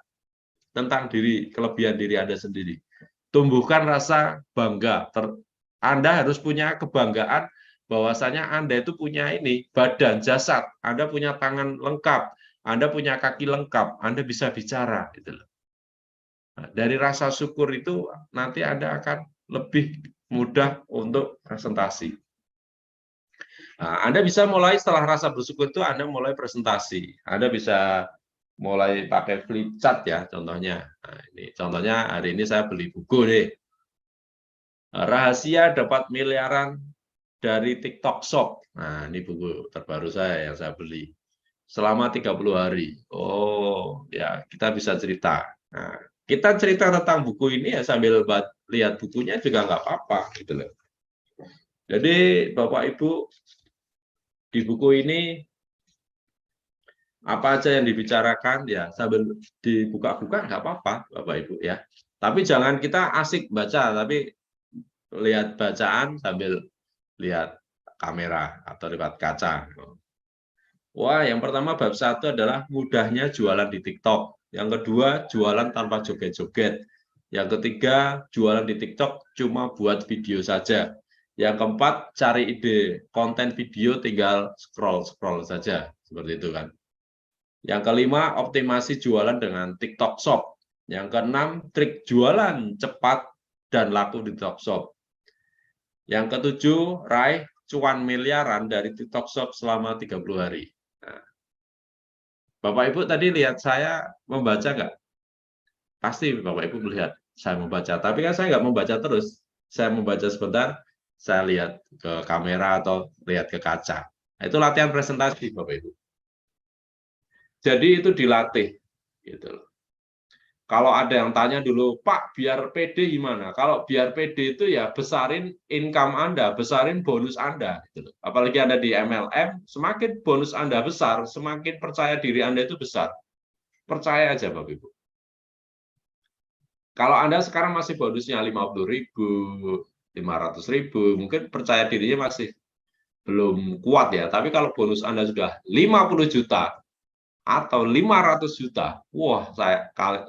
tentang kelebihan diri Anda sendiri. Tumbuhkan rasa bangga. Anda harus punya kebanggaan bahwasanya Anda itu punya badan, jasad, Anda punya tangan lengkap, Anda punya kaki lengkap, Anda bisa bicara. Gitu loh. Nah, dari rasa syukur itu nanti Anda akan lebih mudah untuk presentasi. Nah, Anda bisa mulai setelah rasa bersyukur itu Anda mulai presentasi. Anda bisa mulai pakai flip chart ya contohnya. Nah, ini contohnya hari ini saya beli buku nih. Rahasia dapat miliaran dari TikTok Shop. Nah, ini buku terbaru saya yang saya beli. Selama 30 hari. Oh, ya kita bisa cerita. Nah, kita cerita tentang buku ini ya sambil lihat bukunya juga nggak apa-apa gitu loh. Jadi Bapak Ibu di buku ini apa aja yang dibicarakan ya sambil dibuka-buka nggak apa-apa Bapak Ibu ya. Tapi jangan kita asik baca tapi lihat bacaan sambil lihat kamera atau lewat kaca. Wah, yang pertama bab 1 adalah mudahnya jualan di TikTok. Yang kedua, jualan tanpa joget-joget. Yang ketiga, jualan di TikTok cuma buat video saja. Yang keempat, cari ide konten video tinggal scroll-scroll saja. Seperti itu kan. Yang kelima, optimasi jualan dengan TikTok Shop. Yang keenam, trik jualan cepat dan laku di TikTok Shop. Yang ketujuh, raih cuan miliaran dari TikTok Shop selama 30 hari. Nah, Bapak Ibu tadi lihat saya membaca nggak? Pasti Bapak Ibu melihat saya membaca. Tapi kan saya nggak membaca terus. Saya membaca sebentar, saya lihat ke kamera atau lihat ke kaca. Nah, itu latihan presentasi Bapak Ibu. Jadi itu dilatih. Gitu loh. Kalau ada yang tanya dulu, Pak, biar PD gimana? Kalau biar PD itu ya besarin income Anda, besarin bonus Anda. Gitu. Apalagi Anda di MLM, semakin bonus Anda besar, semakin percaya diri Anda itu besar. Percaya aja, Bapak Ibu. Kalau Anda sekarang masih bonusnya 50.000, 500.000, mungkin percaya dirinya masih belum kuat ya. Tapi kalau bonus Anda sudah 50 juta, atau 500 juta, wah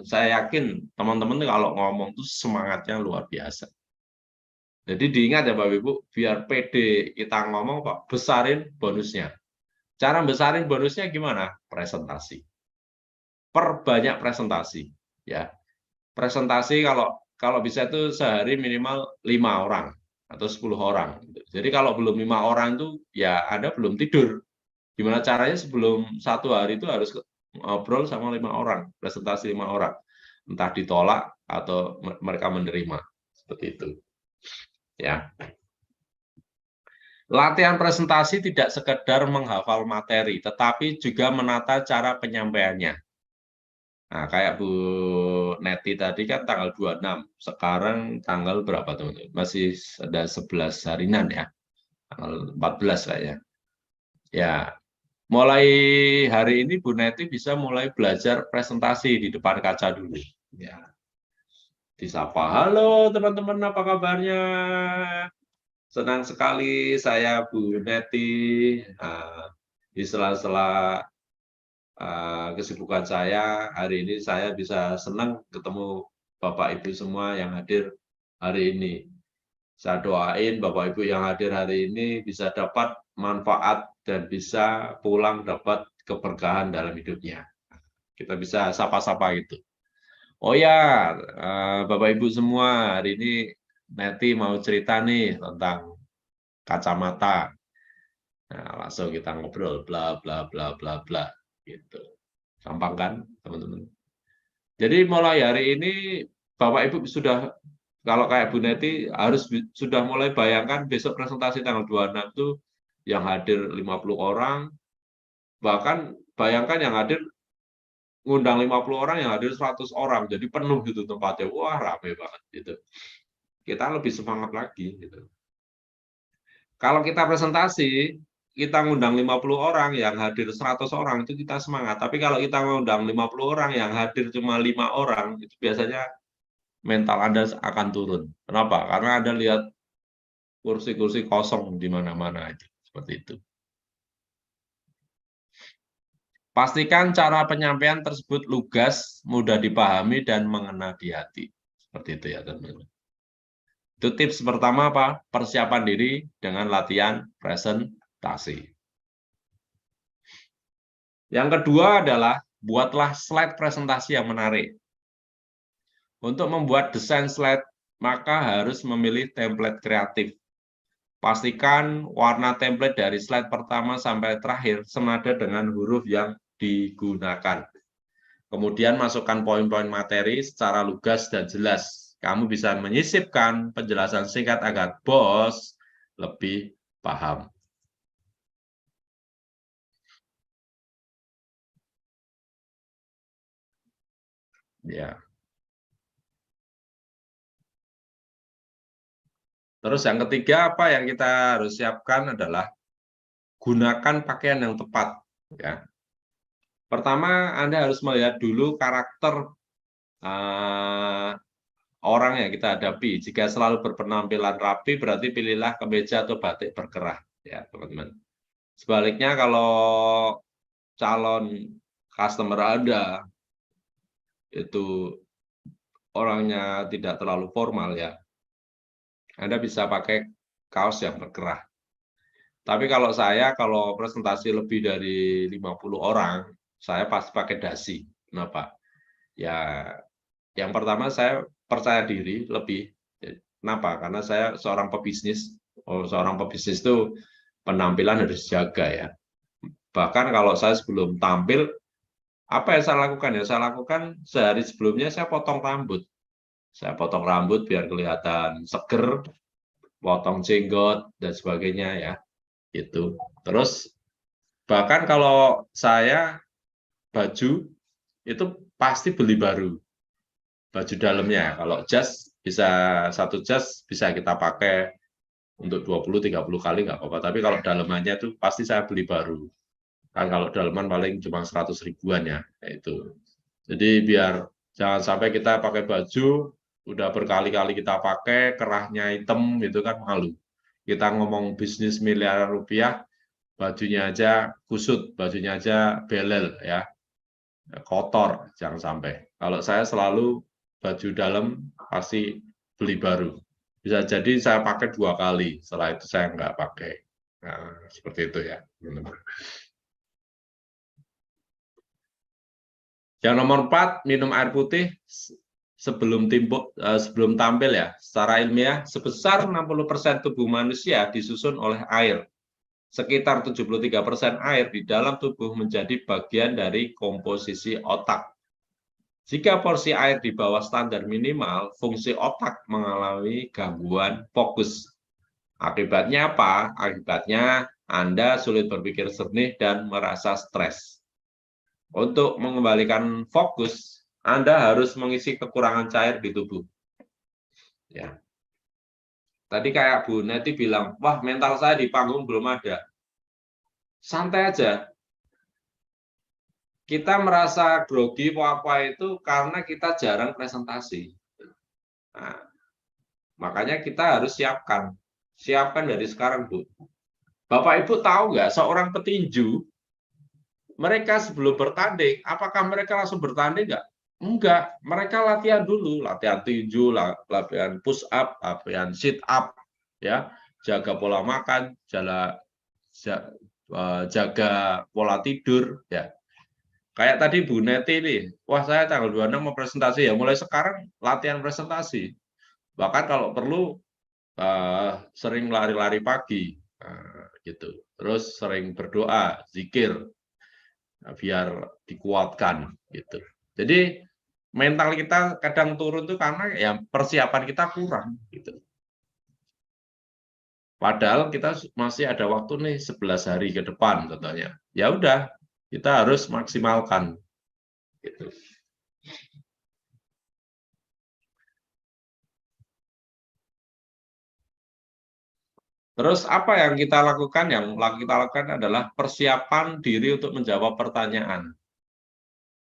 saya yakin teman-teman kalau ngomong tuh semangatnya luar biasa. Jadi diingat ya Bapak Ibu, biar pede kita ngomong Pak, besarin bonusnya. Cara besarin bonusnya gimana? Presentasi. Perbanyak presentasi, ya. Presentasi kalau bisa itu sehari minimal 5 orang atau 10 orang. Jadi kalau belum 5 orang itu ya Anda belum tidur. Gimana caranya sebelum 1 hari itu harus ngobrol sama 5 orang, presentasi 5 orang. Entah ditolak atau mereka menerima. Seperti itu. Ya. Latihan presentasi tidak sekedar menghafal materi, tetapi juga menata cara penyampaiannya. Nah, kayak Bu Neti tadi kan tanggal 26, sekarang tanggal berapa teman-teman? Masih ada 11 harian ya, tanggal 14 kayaknya. Ya, mulai hari ini Bu Neti bisa mulai belajar presentasi di depan kaca dulu. Ya. Disapa, halo teman-teman, apa kabarnya? Senang sekali saya Bu Neti. Di sela-sela kesibukan saya, hari ini saya bisa senang ketemu Bapak Ibu semua yang hadir hari ini. Saya doain Bapak Ibu yang hadir hari ini bisa dapat manfaat dan bisa pulang dapat keberkahan dalam hidupnya. Kita bisa sapa-sapa gitu. Oh ya, Bapak Ibu semua, hari ini Neti mau cerita nih tentang kacamata. Nah, langsung kita ngobrol, bla bla bla bla bla, gitu. Gampang kan, teman-teman? Jadi mulai hari ini Bapak Ibu sudah, kalau kayak Bu Neti harus sudah mulai bayangkan besok presentasi tanggal 26 itu yang hadir 50 orang, bahkan bayangkan yang hadir ngundang 50 orang, yang hadir 100 orang, jadi penuh gitu tempatnya, wah rame banget gitu. Kita lebih semangat lagi gitu. Kalau kita presentasi, kita ngundang 50 orang, yang hadir 100 orang, itu kita semangat. Tapi kalau kita ngundang 50 orang, yang hadir cuma 5 orang, itu biasanya mental Anda akan turun. Kenapa? Karena Anda lihat kursi-kursi kosong di mana-mana, seperti itu. Pastikan cara penyampaian tersebut lugas, mudah dipahami, dan mengena di hati. Seperti itu ya, teman-teman. Itu tips pertama apa? Persiapan diri dengan latihan presentasi. Yang kedua adalah buatlah slide presentasi yang menarik. Untuk membuat desain slide, maka harus memilih template kreatif. Pastikan warna template dari slide pertama sampai terakhir senada dengan huruf yang digunakan. Kemudian masukkan poin-poin materi secara lugas dan jelas. Kamu bisa menyisipkan penjelasan singkat agar bos lebih paham. Ya. Terus yang ketiga apa yang kita harus siapkan adalah gunakan pakaian yang tepat. Ya. Pertama, Anda harus melihat dulu karakter orang yang kita hadapi. Jika selalu berpenampilan rapi, berarti pilihlah kemeja atau batik berkerah, ya teman-teman. Sebaliknya kalau calon customer Anda itu orangnya tidak terlalu formal, ya Anda bisa pakai kaos yang berkerah. Tapi kalau presentasi lebih dari 50 orang, saya pasti pakai dasi. Kenapa? Ya, yang pertama saya percaya diri lebih. Kenapa? Karena saya seorang pebisnis. Seorang pebisnis itu penampilan harus dijaga ya. Bahkan kalau saya sebelum tampil, apa yang saya lakukan? Ya, saya lakukan sehari sebelumnya saya potong rambut. Saya potong rambut biar kelihatan seger, potong jenggot dan sebagainya ya. Itu. Terus bahkan kalau saya baju itu pasti beli baru. Baju dalamnya. Kalau jas bisa satu jas bisa kita pakai untuk 20-30 kali nggak apa-apa. Tapi kalau dalamannya itu pasti saya beli baru. Kan kalau dalaman paling cuma 100 ribuan ya. Itu. Jadi biar jangan sampai kita pakai baju udah berkali-kali kita pakai kerahnya hitam itu kan malu. Kita ngomong bisnis miliaran rupiah, bajunya aja kusut, bajunya aja belel ya. Kotor, jangan sampai. Kalau saya selalu baju dalam pasti beli baru. Bisa jadi saya pakai 2 kali, setelah itu saya nggak pakai. Nah, seperti itu ya. Yang nomor 4, minum air putih sebelum tampil ya. Secara ilmiah, sebesar 60% tubuh manusia disusun oleh air. Sekitar 73% air di dalam tubuh menjadi bagian dari komposisi otak. Jika porsi air di bawah standar minimal, fungsi otak mengalami gangguan fokus. Akibatnya apa? Akibatnya Anda sulit berpikir jernih dan merasa stres. Untuk mengembalikan fokus, Anda harus mengisi kekurangan cair di tubuh. Ya. Tadi kayak Bu Neti bilang, wah mental saya di panggung belum ada. Santai aja. Kita merasa grogi apa itu karena kita jarang presentasi. Nah, makanya kita harus siapkan dari sekarang, Bu. Bapak Ibu tahu nggak, seorang petinju, mereka sebelum bertanding, apakah mereka langsung bertanding nggak? Enggak, mereka latihan dulu, latihan tinju, latihan push up, latihan sit up, ya, jaga pola makan, jaga pola tidur, ya. Kayak tadi Bu Neti nih, wah saya tanggal 26 mau presentasi ya, mulai sekarang latihan presentasi. Bahkan kalau perlu sering lari-lari pagi, gitu. Terus sering berdoa, zikir, biar dikuatkan, gitu. Jadi mental kita kadang turun tuh karena ya persiapan kita kurang, gitu. Padahal kita masih ada waktu nih 11 hari ke depan, contohnya. Ya udah, kita harus maksimalkan. Gitu. Terus apa yang kita lakukan? Yang kita lakukan adalah persiapan diri untuk menjawab pertanyaan.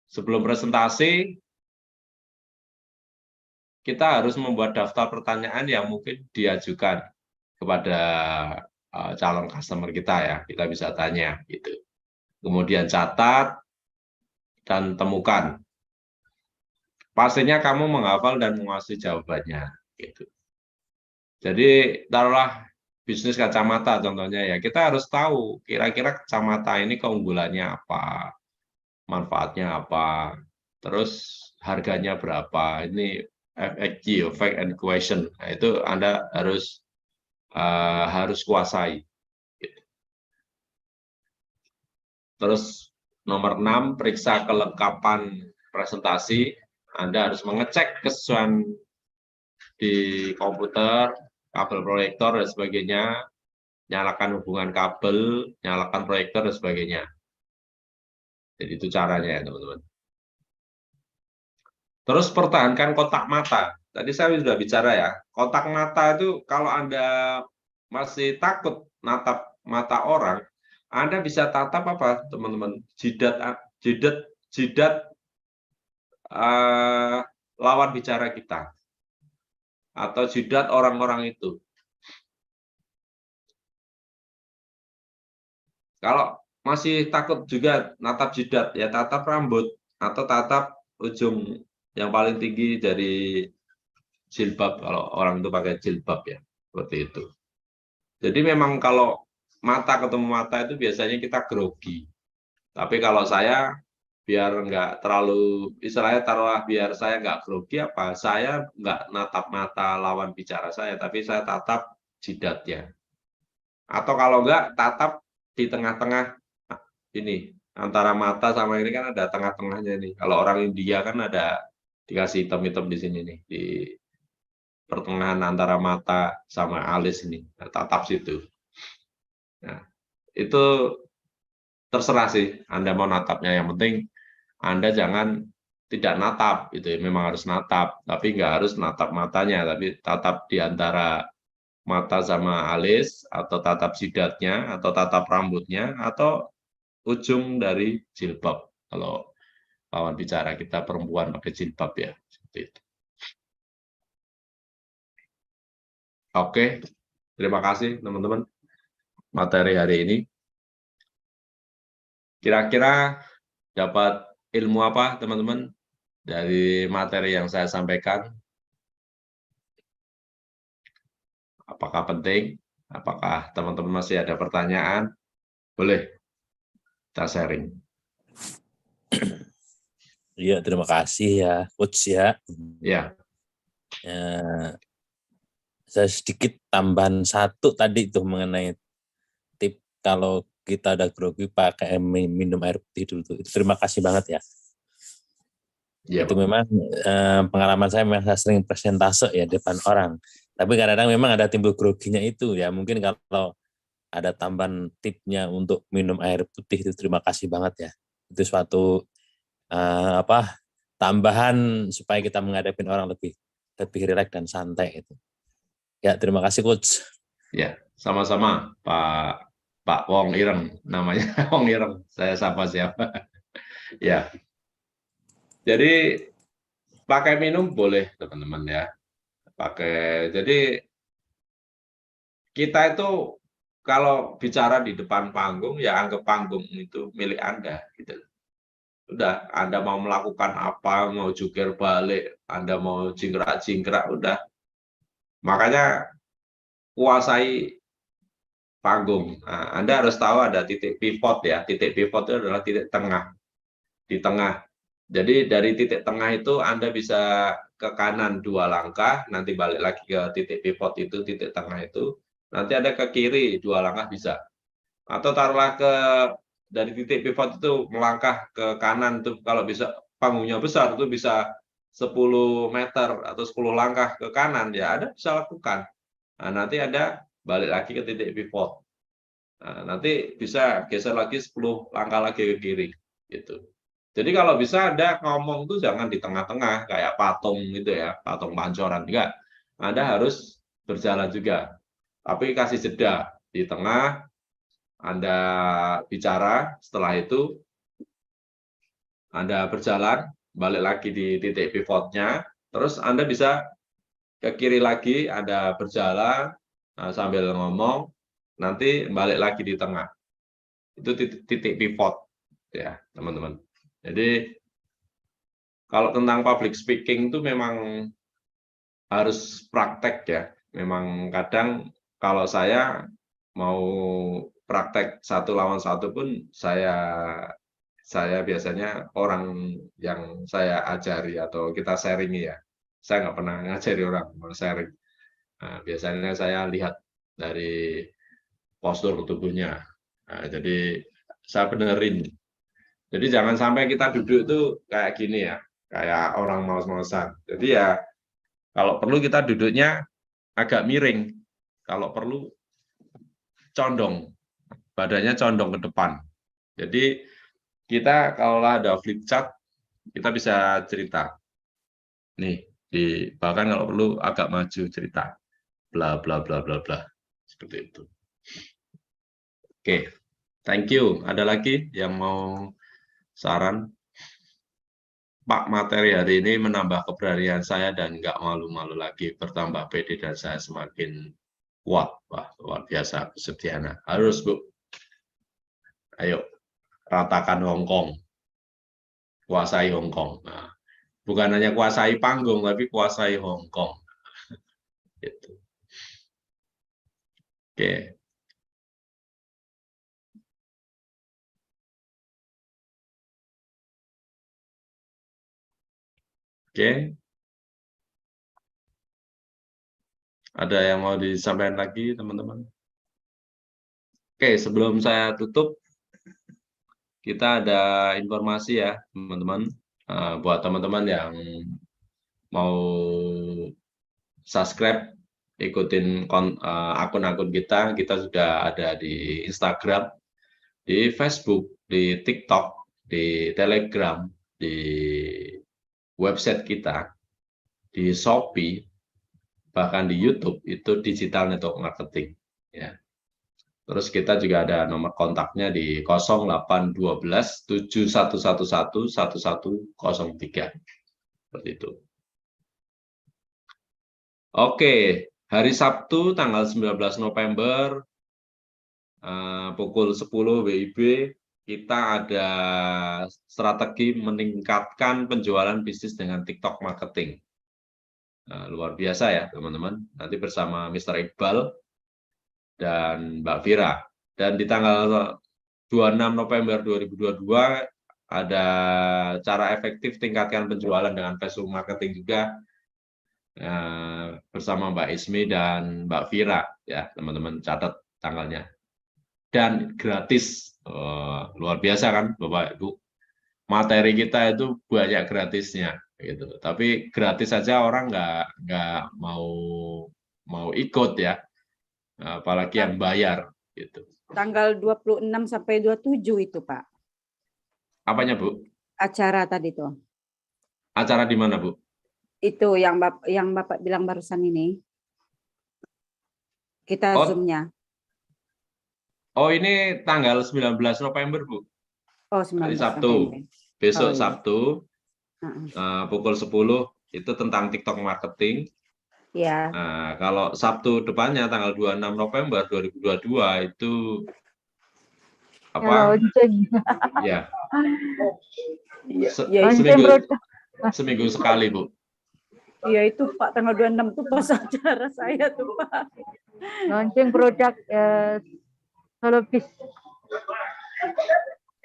Sebelum presentasi, kita harus membuat daftar pertanyaan yang mungkin diajukan kepada calon customer kita ya. Kita bisa tanya gitu. Kemudian catat dan temukan. Pastinya kamu menghafal dan menguasai jawabannya gitu. Jadi taruhlah bisnis kacamata contohnya ya, kita harus tahu kira-kira kacamata ini keunggulannya apa, manfaatnya apa, terus harganya berapa, ini FAQ, fact and question. Nah, itu Anda harus kuasai. Terus nomor 6, periksa kelengkapan presentasi. Anda harus mengecek kesesuaian di komputer, kabel proyektor dan sebagainya, nyalakan hubungan kabel, nyalakan proyektor dan sebagainya. Jadi itu caranya ya teman-teman. Terus pertahankan kontak mata. Tadi saya sudah bicara ya, kontak mata itu kalau Anda masih takut natap mata orang, Anda bisa tatap apa teman-teman? Jidat lawan bicara kita atau jidat orang-orang itu. Kalau masih takut juga natap jidat, ya tatap rambut atau tatap ujung yang paling tinggi dari jilbab, kalau orang itu pakai jilbab ya, seperti itu. Jadi memang kalau mata ketemu mata itu biasanya kita grogi. Tapi kalau saya biar nggak terlalu, istilahnya taruhlah biar saya nggak grogi apa, saya nggak natap mata lawan bicara saya, tapi saya tatap jidatnya. Atau kalau nggak, tatap di tengah-tengah ini, antara mata sama ini kan ada tengah-tengahnya nih. Kalau orang India kan ada dikasih hitam-hitam di sini nih, di pertengahan antara mata sama alis ini, tatap situ. Nah, itu terserah sih Anda mau natapnya, yang penting Anda jangan tidak natap, itu ya, memang harus natap, tapi nggak harus natap matanya, tapi tatap di antara mata sama alis, atau tatap jidatnya, atau tatap rambutnya, atau ujung dari jilbab. Kalau lawan bicara kita perempuan pakai jilbab ya, seperti itu. Oke, terima kasih teman-teman materi hari ini. Kira-kira dapat ilmu apa teman-teman dari materi yang saya sampaikan? Apakah penting? Apakah teman-teman masih ada pertanyaan? Boleh kita sharing. Iya, terima kasih ya, Coach ya. Ya. Saya sedikit tambahan satu tadi tuh mengenai tip kalau kita ada grogi pakai minum air putih dulu. Terima kasih banget ya. Ya, itu memang pengalaman saya memang saya sering presentase ya depan orang. Tapi kadang-kadang memang ada timbul groginya itu ya. Mungkin kalau ada tambahan tipnya untuk minum air putih itu terima kasih banget ya. Itu suatu tambahan supaya kita menghadapi orang lebih rileks dan santai itu. Ya, terima kasih Coach. Ya, sama-sama Pak Wong Ireng namanya. Wong Ireng, saya sapa siapa. Ya. Jadi pakai minum boleh teman-teman ya. Jadi kita itu kalau bicara di depan panggung ya anggap panggung itu milik Anda gitu. Udah, Anda mau melakukan apa, mau jungkir balik, Anda mau jingkrak-jingkrak, udah. Makanya kuasai panggung. Nah, Anda harus tahu ada titik pivot ya. Titik pivot itu adalah titik tengah. Di tengah. Jadi dari titik tengah itu Anda bisa ke kanan 2 langkah, nanti balik lagi ke titik pivot itu, titik tengah itu. Nanti ada ke kiri 2 langkah bisa. Atau taruhlah dari titik pivot itu melangkah ke kanan tuh, kalau bisa panggungnya besar itu bisa 10 meter atau 10 langkah ke kanan ya Anda bisa lakukan. Nah, nanti Anda balik lagi ke titik pivot. Nah, nanti bisa geser lagi 10 langkah lagi ke kiri gitu. Jadi kalau bisa Anda ngomong tuh jangan di tengah-tengah kayak patung gitu ya, patung pancoran, enggak. Anda harus berjalan juga. Tapi kasih jeda di tengah, Anda bicara, setelah itu Anda berjalan, balik lagi di titik pivotnya, terus Anda bisa ke kiri lagi, Anda berjalan sambil ngomong, nanti balik lagi di tengah. Itu titik pivot ya, teman-teman. Jadi kalau tentang public speaking itu memang harus praktek ya. Memang kadang kalau saya mau praktek 1 lawan 1 pun saya saya biasanya orang yang saya ajari atau kita sharing ya. Saya nggak pernah ngajari orang, mau sharing. Nah, biasanya saya lihat dari postur tubuhnya. Nah, jadi saya benerin. Jadi jangan sampai kita duduk itu kayak gini ya, kayak orang maus-mausan. Jadi ya kalau perlu kita duduknya agak miring. Kalau perlu condong, badannya condong ke depan. Jadi kita kalau ada flip chart, kita bisa cerita. Nih, bahkan kalau perlu agak maju cerita. Bla bla bla bla bla. Seperti itu. Oke, thank you. Ada lagi yang mau saran? Pak, materi hari ini menambah keberanian saya dan nggak malu-malu lagi, bertambah pede dan saya semakin kuat. Wah, luar biasa, Sudiana. Harus, Bu. Ayo, ratakan Hongkong. Kuasai Hongkong. Nah, bukan hanya kuasai panggung, tapi kuasai Hongkong. Gitu. Oke. Oke. Ada yang mau disampaikan lagi, teman-teman? Oke, sebelum saya tutup, kita ada informasi ya, teman-teman. Buat teman-teman yang mau subscribe, ikutin akun-akun kita sudah ada di Instagram, di Facebook, di TikTok, di Telegram, di website kita, di Shopee, bahkan di YouTube, itu Digital Network Marketing. Ya. Terus kita juga ada nomor kontaknya di 0812 7111 1103. Seperti itu. Oke, hari Sabtu tanggal 19 November pukul 10 WIB kita ada strategi meningkatkan penjualan bisnis dengan TikTok marketing. Luar biasa ya teman-teman. Nanti bersama Mr. Iqbal dan Mbak Vira. Dan di tanggal 26 November 2022 ada cara efektif tingkatkan penjualan dengan Facebook marketing juga bersama Mbak Ismi dan Mbak Vira ya teman-teman, catat tanggalnya. Dan gratis, luar biasa kan Bapak Ibu. Materi kita itu banyak gratisnya gitu. Tapi gratis saja orang nggak mau ikut ya. Apalagi yang bayar gitu. Tanggal 26 sampai 27 itu, Pak. Apanya, Bu? Acara tadi tuh. Acara di mana, Bu? Itu yang Bapak bilang barusan ini. Kita Zoom-nya. Oh, ini tanggal 19 November, Bu. Oh, 19 hari Sabtu. November. Besok iya. Sabtu, pukul 10, itu tentang TikTok marketing. Ya. Kalau Sabtu depannya tanggal 26 November 2022 itu apa? Ya. Seminggu sekali, Bu. Iya itu Pak, tanggal 26 itu pas acara saya tuh Pak. Launching produk Solopis.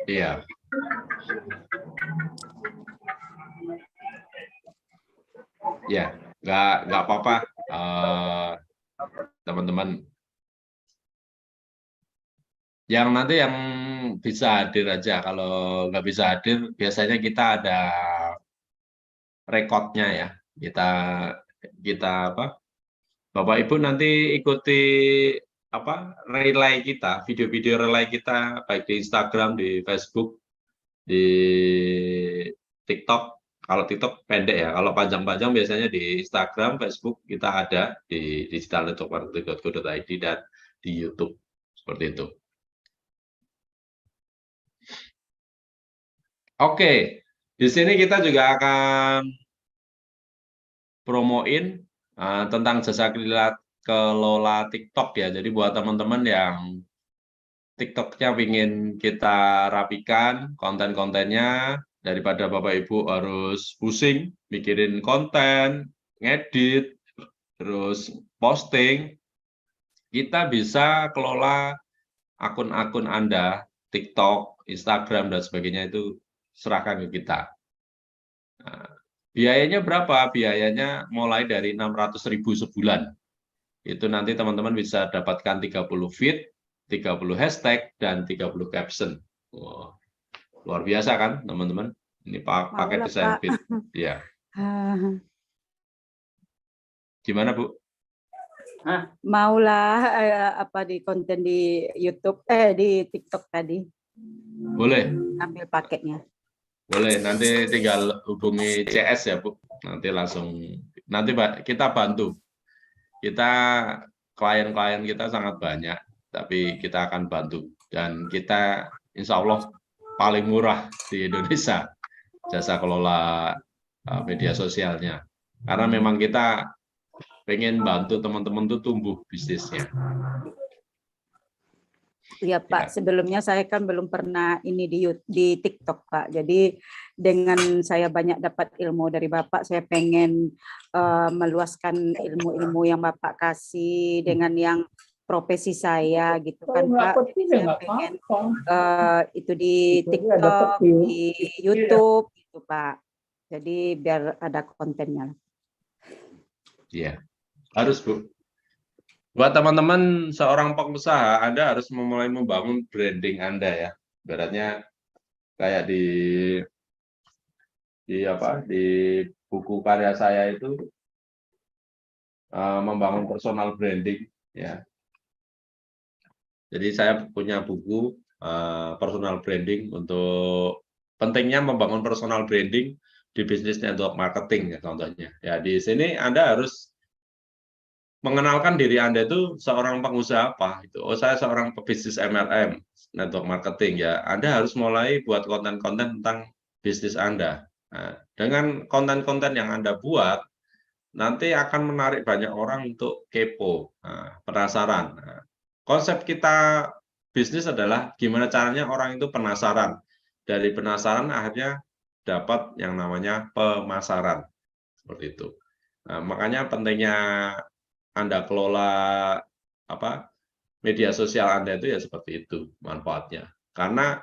Iya. Ya, nggak apa-apa, teman-teman. Yang nanti yang bisa hadir aja, kalau nggak bisa hadir, biasanya kita ada rekodnya ya. Kita apa? Bapak Ibu nanti ikuti apa relay kita, video-video relay kita baik di Instagram, di Facebook, di TikTok. Kalau TikTok pendek ya, kalau panjang-panjang biasanya di Instagram, Facebook kita ada di digitalnetworkmarketing.co.id dan di YouTube seperti itu. Oke, di sini kita juga akan promoin tentang jasa kelola TikTok ya. Jadi buat teman-teman yang TikToknya ingin kita rapikan konten-kontennya, daripada Bapak Ibu harus pusing mikirin konten, ngedit, terus posting, kita bisa kelola akun-akun Anda TikTok, Instagram, dan sebagainya itu serahkan ke kita. Nah, biayanya berapa? Biayanya mulai dari 600.000 sebulan. Itu nanti teman-teman bisa dapatkan 30 feed, 30 hashtag, dan 30 caption. Wow, luar biasa kan teman-teman? Ini pakai Maulah, desain Pak. feed. Ya. Ah, Gimana Bu? maulah apa di konten di YouTube, di TikTok tadi, Boleh, ambil paketnya. boleh. Nanti tinggal hubungi CS ya Bu. Nanti langsung, nanti kita bantu. Kita, klien-klien kita sangat banyak, tapi kita akan bantu. Dan kita insya Allah paling murah di Indonesia jasa kelola media sosialnya. Karena memang kita pengen bantu teman-teman tuh tumbuh bisnisnya. Iya Pak, sebelumnya saya kan belum pernah ini di TikTok Pak. Jadi dengan saya banyak dapat ilmu dari Bapak, saya pengen meluaskan ilmu-ilmu yang Bapak kasih dengan yang profesi saya gitu kan Pak. Jadi saya pengen itu di TikTok, di YouTube gitu Pak. Jadi biar ada kontennya. Iya, harus Bu. Buat teman-teman seorang pengusaha, Anda harus memulai membangun branding Anda ya. Ibaratnya kayak di buku karya saya itu membangun personal branding ya. Jadi saya punya buku personal branding untuk pentingnya membangun personal branding di bisnis network marketing ya contohnya. Ya di sini Anda harus mengenalkan diri Anda itu seorang pengusaha apa itu. Oh, saya seorang pebisnis MLM, network marketing ya. Anda harus mulai buat konten-konten tentang bisnis Anda. Nah, dengan konten-konten yang Anda buat nanti akan menarik banyak orang untuk kepo, penasaran. Nah, konsep kita bisnis adalah gimana caranya orang itu penasaran. Dari penasaran akhirnya dapat yang namanya pemasaran. Seperti itu. Nah, makanya pentingnya Anda kelola media sosial Anda itu ya seperti itu manfaatnya. Karena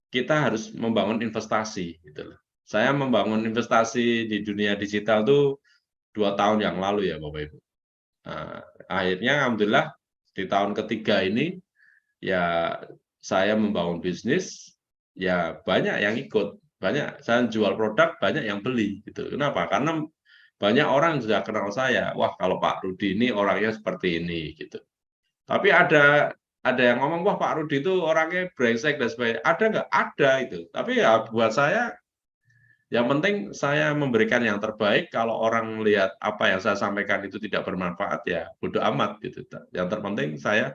kita harus membangun investasi gitu loh. Saya membangun investasi di dunia digital tuh 2 tahun yang lalu ya Bapak Ibu. Nah, akhirnya alhamdulillah di tahun ketiga ini ya saya membangun bisnis, ya banyak yang ikut, banyak saya jual produk, banyak yang beli gitu. Kenapa? Karena banyak orang sudah kenal saya. Wah, kalau Pak Rudi ini orangnya seperti ini gitu. Tapi ada yang ngomong, wah Pak Rudi itu orangnya brengsek dan sebagainya. Ada nggak? Ada itu. Tapi ya buat saya, yang penting saya memberikan yang terbaik. Kalau orang lihat apa yang saya sampaikan itu tidak bermanfaat, ya bodo amat gitu. Yang terpenting saya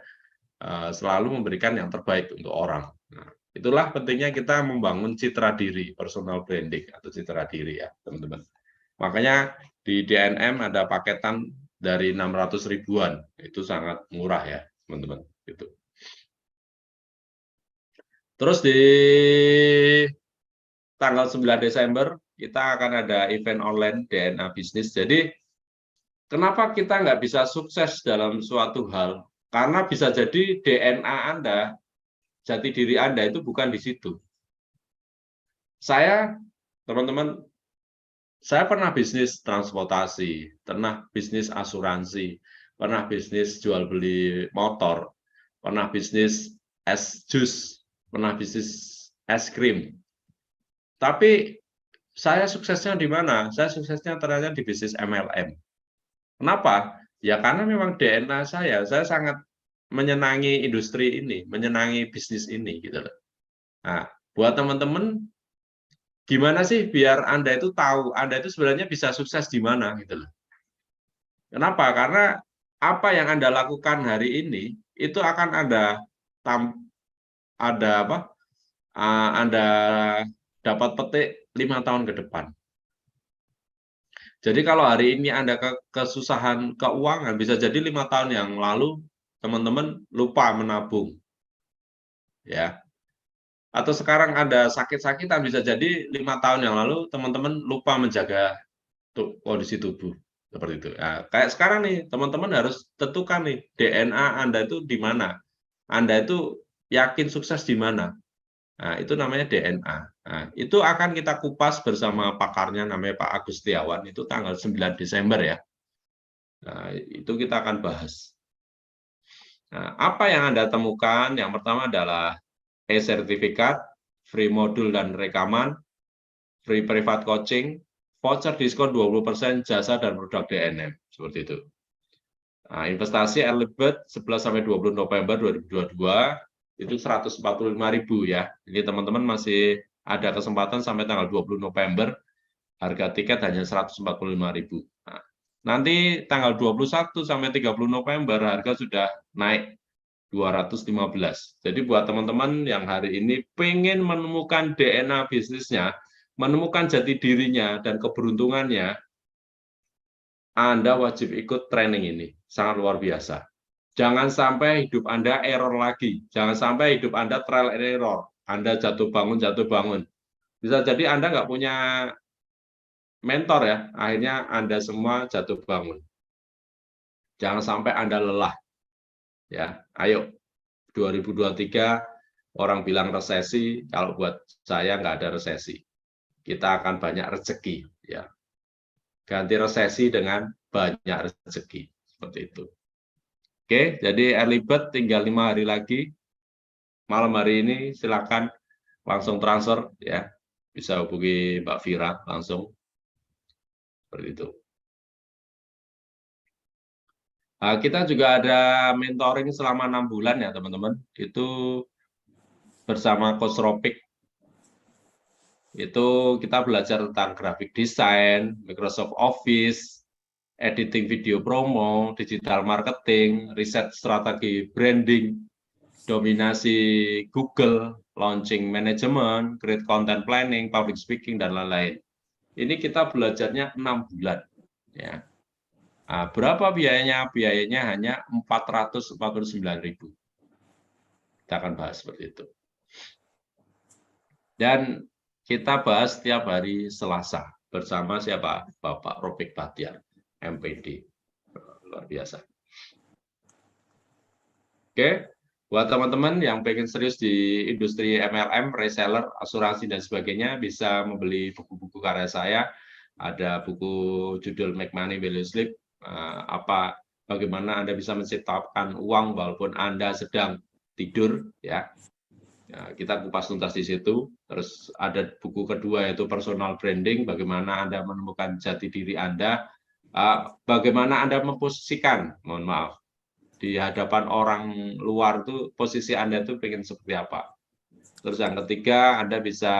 selalu memberikan yang terbaik untuk orang. Nah, itulah pentingnya kita membangun citra diri, personal branding atau citra diri ya teman-teman. Makanya di DNM ada paketan dari 600 ribuan, itu sangat murah ya teman-teman. Gitu. Terus di tanggal 9 Desember kita akan ada event online DNA Bisnis. Jadi kenapa kita nggak bisa sukses dalam suatu hal? Karena bisa jadi DNA Anda, jati diri Anda itu bukan di situ. Saya, teman-teman, saya pernah bisnis transportasi, pernah bisnis asuransi, pernah bisnis jual beli motor, pernah bisnis es jus, pernah bisnis es krim. Tapi saya suksesnya di mana? Saya suksesnya ternyata di bisnis MLM. Kenapa? Ya karena memang DNA saya sangat menyenangi industri ini, menyenangi bisnis ini gitu loh. Nah, buat teman-teman, gimana sih biar Anda itu tahu Anda itu sebenarnya bisa sukses di mana gitu loh. Kenapa? Karena apa yang Anda lakukan hari ini itu akan Anda dapat petik 5 tahun ke depan. Jadi kalau hari ini Anda kesusahan keuangan, bisa jadi 5 tahun yang lalu teman-teman lupa menabung. Ya. Atau sekarang Anda sakit-sakitan, bisa jadi 5 tahun yang lalu teman-teman lupa menjaga kondisi tubuh. Seperti itu. Nah, kayak sekarang nih, teman-teman harus tentukan nih, DNA Anda itu di mana. Anda itu yakin sukses di mana. Nah, itu namanya DNA. Nah, itu akan kita kupas bersama pakarnya namanya Pak Agus Setiawan, itu tanggal 9 Desember ya. Nah, itu kita akan bahas. Nah, apa yang Anda temukan? Yang pertama adalah e-sertifikat, free modul dan rekaman, free private coaching, voucher diskon 20% jasa dan produk DNM, seperti itu. Nah, investasi early bird 11-20 November 2022 itu 145.000 ya. Jadi teman-teman masih ada kesempatan sampai tanggal 20 November, harga tiket hanya 145.000. Nah, nanti tanggal 21 sampai 30 November harga sudah naik 215. Jadi buat teman-teman yang hari ini pengen menemukan DNA bisnisnya, menemukan jati dirinya dan keberuntungannya, Anda wajib ikut training ini. Sangat luar biasa. Jangan sampai hidup Anda error lagi. Jangan sampai hidup Anda trial and error. Anda jatuh bangun. Bisa jadi Anda nggak punya mentor ya, akhirnya Anda semua jatuh bangun. Jangan sampai Anda lelah. Ya, ayo 2023 orang bilang resesi, kalau buat saya nggak ada resesi. Kita akan banyak rezeki ya. Ganti resesi dengan banyak rezeki seperti itu. Oke, jadi early bird tinggal 5 hari lagi. Malam hari ini silakan langsung transfer ya. Bisa hubungi Mbak Vira langsung. Seperti itu. Nah, kita juga ada mentoring selama 6 bulan ya teman-teman. Itu bersama Coach Ropik. Itu kita belajar tentang graphic design, Microsoft Office, editing video promo, digital marketing, riset strategi branding, dominasi Google, launching management, create content planning, public speaking, dan lain-lain. Ini kita belajarnya 6 bulan. Ya. Nah, berapa biayanya? Biayanya hanya 449.000. Kita akan bahas seperti itu. Dan kita bahas setiap hari Selasa bersama siapa? Bapak Ropik Bahtiar, MPD. Luar biasa. Oke, buat teman-teman yang pengen serius di industri MLM, reseller, asuransi, dan sebagainya, bisa membeli buku-buku karya saya. Ada buku judul Make Money Value Sleep, bagaimana Anda bisa menciptakan uang walaupun Anda sedang tidur, ya. Kita kupas tuntas di situ. Terus ada buku kedua yaitu personal branding, bagaimana Anda menemukan jati diri Anda, bagaimana Anda memposisikan, mohon maaf, di hadapan orang luar tuh posisi Anda tuh pengen seperti apa. Terus yang ketiga, Anda bisa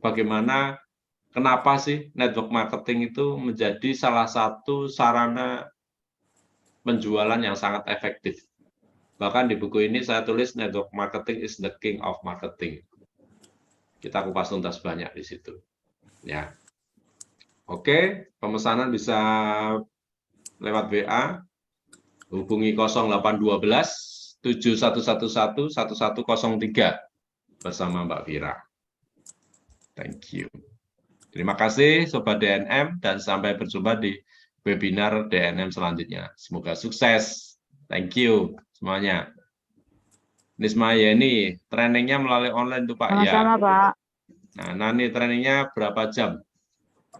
bagaimana, kenapa sih network marketing itu menjadi salah satu sarana penjualan yang sangat efektif. Bahkan di buku ini saya tulis network marketing is the king of marketing. Kita kupas tuntas banyak di situ. Ya. Oke, pemesanan bisa lewat WA, hubungi 0812 7111 1103 bersama Mbak Vira. Thank you. Terima kasih Sobat DNM dan sampai berjumpa di webinar DNM selanjutnya. Semoga sukses. Thank you semuanya. Nisma Yeni, trainingnya melalui online tuh Pak. Sama-sama, ya. Pak. Nah, Nani trainingnya berapa jam?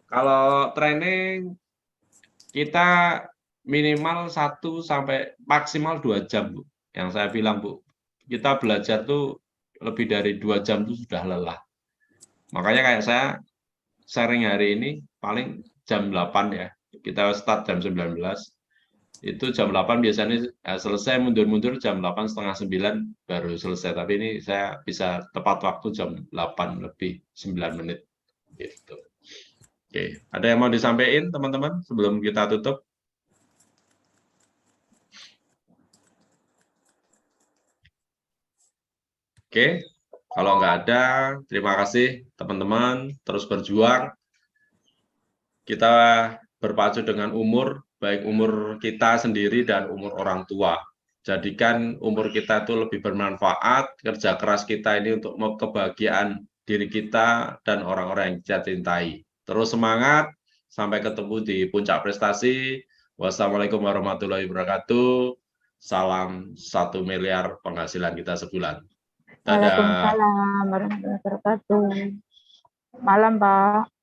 Kalau training kita minimal 1 sampai maksimal 2 jam, Bu. Yang saya bilang, Bu, kita belajar tuh lebih dari 2 jam itu sudah lelah. Makanya kayak saya sharing hari ini paling jam 8 ya. Kita start jam 19. Itu jam 8 biasanya selesai, mundur-mundur jam 8 setengah 9 baru selesai. Tapi ini saya bisa tepat waktu jam 8 lebih 9 menit. Gitu. Oke, ada yang mau disampaikan teman-teman sebelum kita tutup? Oke, kalau nggak ada, terima kasih teman-teman, terus berjuang. Kita berpacu dengan umur, baik umur kita sendiri dan umur orang tua. Jadikan umur kita itu lebih bermanfaat, kerja keras kita ini untuk kebahagiaan diri kita dan orang-orang yang kita cintai. Terus semangat, sampai ketemu di puncak prestasi. Wassalamualaikum warahmatullahi wabarakatuh. Salam 1 miliar penghasilan kita sebulan. Dadah. Waalaikumsalam warahmatullahi wabarakatuh. Malam, Pak.